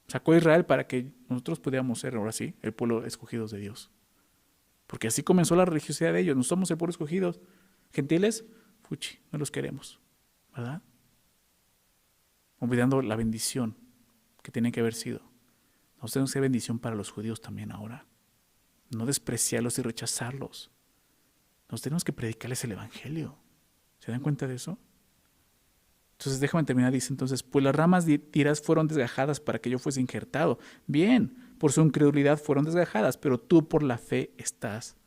Sacó a Israel para que nosotros pudiéramos ser, ahora sí, el pueblo escogidos de Dios. Porque así comenzó la religiosidad de ellos. No somos el pueblo escogidos. Gentiles, fuchi, no los queremos. ¿Verdad? Olvidando la bendición que tiene que haber sido. Nosotros tenemos que ser bendición para los judíos también ahora. No despreciarlos y rechazarlos. Nos tenemos que predicarles el evangelio. ¿Se dan cuenta de eso? Entonces déjame terminar, dice entonces, pues las ramas dirás fueron desgajadas para que yo fuese injertado. Bien, por su incredulidad fueron desgajadas, pero tú por la fe estás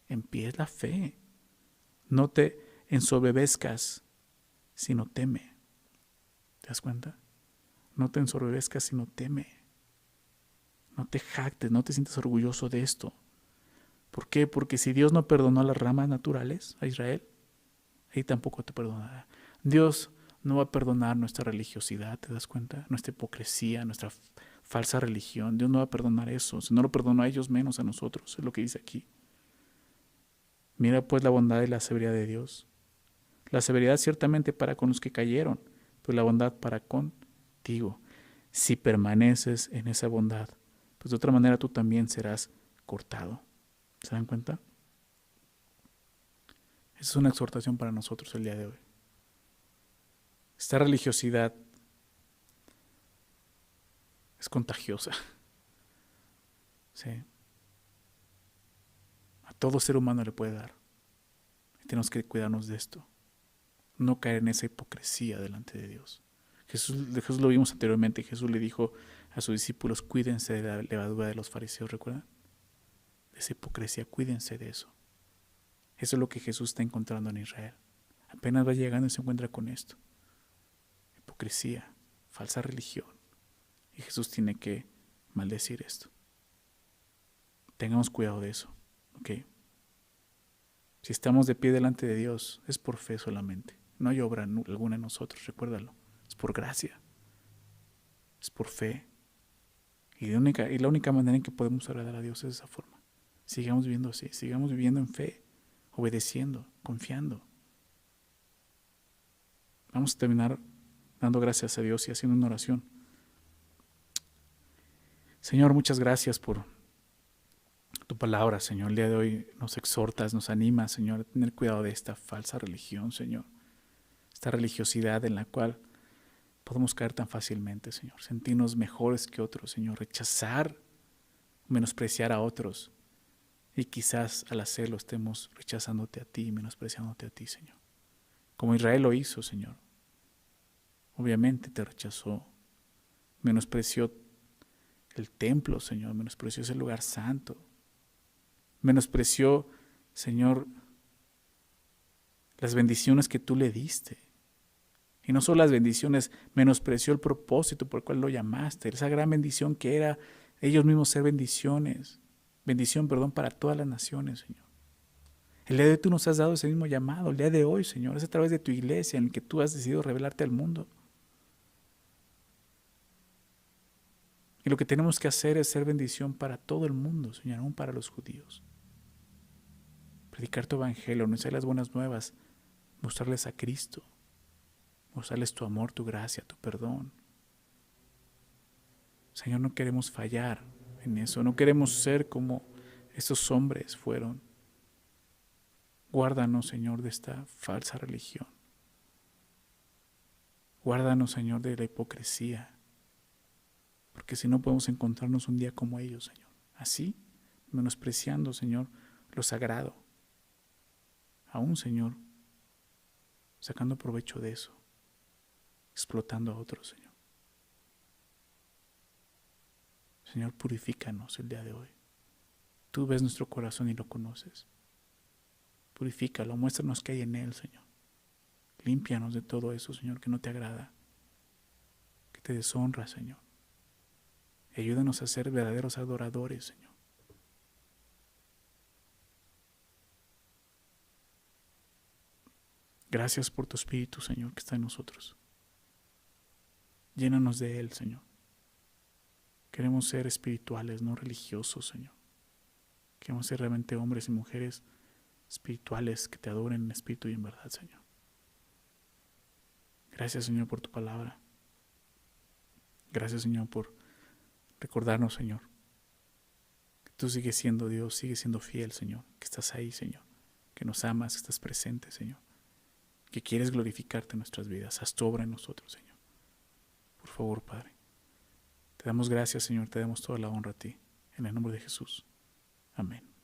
en pie. Es la fe. No te ensoberbezcas, sino teme. ¿Te das cuenta? No te ensoberbezcas, sino teme. No te jactes, no te sientas orgulloso de esto. ¿Por qué? Porque si Dios no perdonó a las ramas naturales, a Israel, ahí tampoco te perdonará. Dios no va a perdonar nuestra religiosidad, ¿te das cuenta? Nuestra hipocresía, nuestra falsa religión. Dios no va a perdonar eso. Si no lo perdonó a ellos, menos a nosotros. Es lo que dice aquí. Mira pues la bondad y la severidad de Dios. La severidad ciertamente para con los que cayeron, pero la bondad para contigo. Si permaneces en esa bondad, pues de otra manera tú también serás cortado. ¿Se dan cuenta? Esa es una exhortación para nosotros el día de hoy. Esta religiosidad es contagiosa. ¿Sí? A todo ser humano le puede dar. Y tenemos que cuidarnos de esto. No caer en esa hipocresía delante de Dios. Jesús lo vimos anteriormente. Jesús le dijo a sus discípulos, cuídense de la levadura de los fariseos, ¿recuerdan? De esa hipocresía, cuídense de eso. Eso es lo que Jesús está encontrando en Israel. Apenas va llegando y se encuentra con esto. Hipocresía, falsa religión. Y Jesús tiene que maldecir esto. Tengamos cuidado de eso, ¿ok? Si estamos de pie delante de Dios, es por fe solamente. No hay obra alguna en nosotros, recuérdalo. Es por gracia. Es por fe. Y la única manera en que podemos agradar a Dios es de esa forma. Sigamos viviendo así, sigamos viviendo en fe, obedeciendo, confiando. Vamos a terminar dando gracias a Dios y haciendo una oración. Señor, muchas gracias por tu palabra, Señor. El día de hoy nos exhortas, nos animas, Señor, a tener cuidado de esta falsa religión, Señor. Esta religiosidad en la cual podemos caer tan fácilmente, Señor. Sentirnos mejores que otros, Señor. Rechazar, menospreciar a otros Y quizás al hacerlo estemos rechazándote a ti, menospreciándote a ti, Señor. Como Israel lo hizo, Señor. Obviamente te rechazó, menospreció el templo, Señor, menospreció ese lugar santo, menospreció, Señor, las bendiciones que tú le diste. Y no solo las bendiciones, menospreció el propósito por el cual lo llamaste, esa gran bendición que era ellos mismos ser bendición, para todas las naciones, Señor. El día de hoy tú nos has dado ese mismo llamado, el día de hoy, Señor, es a través de tu iglesia en el que tú has decidido revelarte al mundo. Y lo que tenemos que hacer es ser bendición para todo el mundo, Señor, aún para los judíos. Predicar tu evangelio, anunciar las buenas nuevas, mostrarles a Cristo, mostrarles tu amor, tu gracia, tu perdón. Señor, no queremos fallar en eso, no queremos ser como esos hombres fueron. Guárdanos, Señor, de esta falsa religión. Guárdanos, Señor, de la hipocresía. Porque si no podemos encontrarnos un día como ellos, Señor. Así, menospreciando, Señor, lo sagrado. Aún, Señor, sacando provecho de eso. Explotando a otros, Señor. Señor, purifícanos el día de hoy. Tú ves nuestro corazón y lo conoces. Purifícalo, muéstranos qué hay en él, Señor. Límpianos de todo eso, Señor, que no te agrada, que te deshonra, Señor. Y ayúdanos a ser verdaderos adoradores, Señor. Gracias por tu Espíritu, Señor, que está en nosotros. Llénanos de él, Señor. Queremos ser espirituales, no religiosos, Señor. Queremos ser realmente hombres y mujeres espirituales que te adoren en espíritu y en verdad, Señor. Gracias, Señor, por tu palabra. Gracias, Señor, por recordarnos, Señor, que tú sigues siendo Dios, sigues siendo fiel, Señor, que estás ahí, Señor, que nos amas, que estás presente, Señor, que quieres glorificarte en nuestras vidas. Haz tu obra en nosotros, Señor. Por favor, Padre. Te damos gracias, Señor, te damos toda la honra a ti. En el nombre de Jesús. Amén.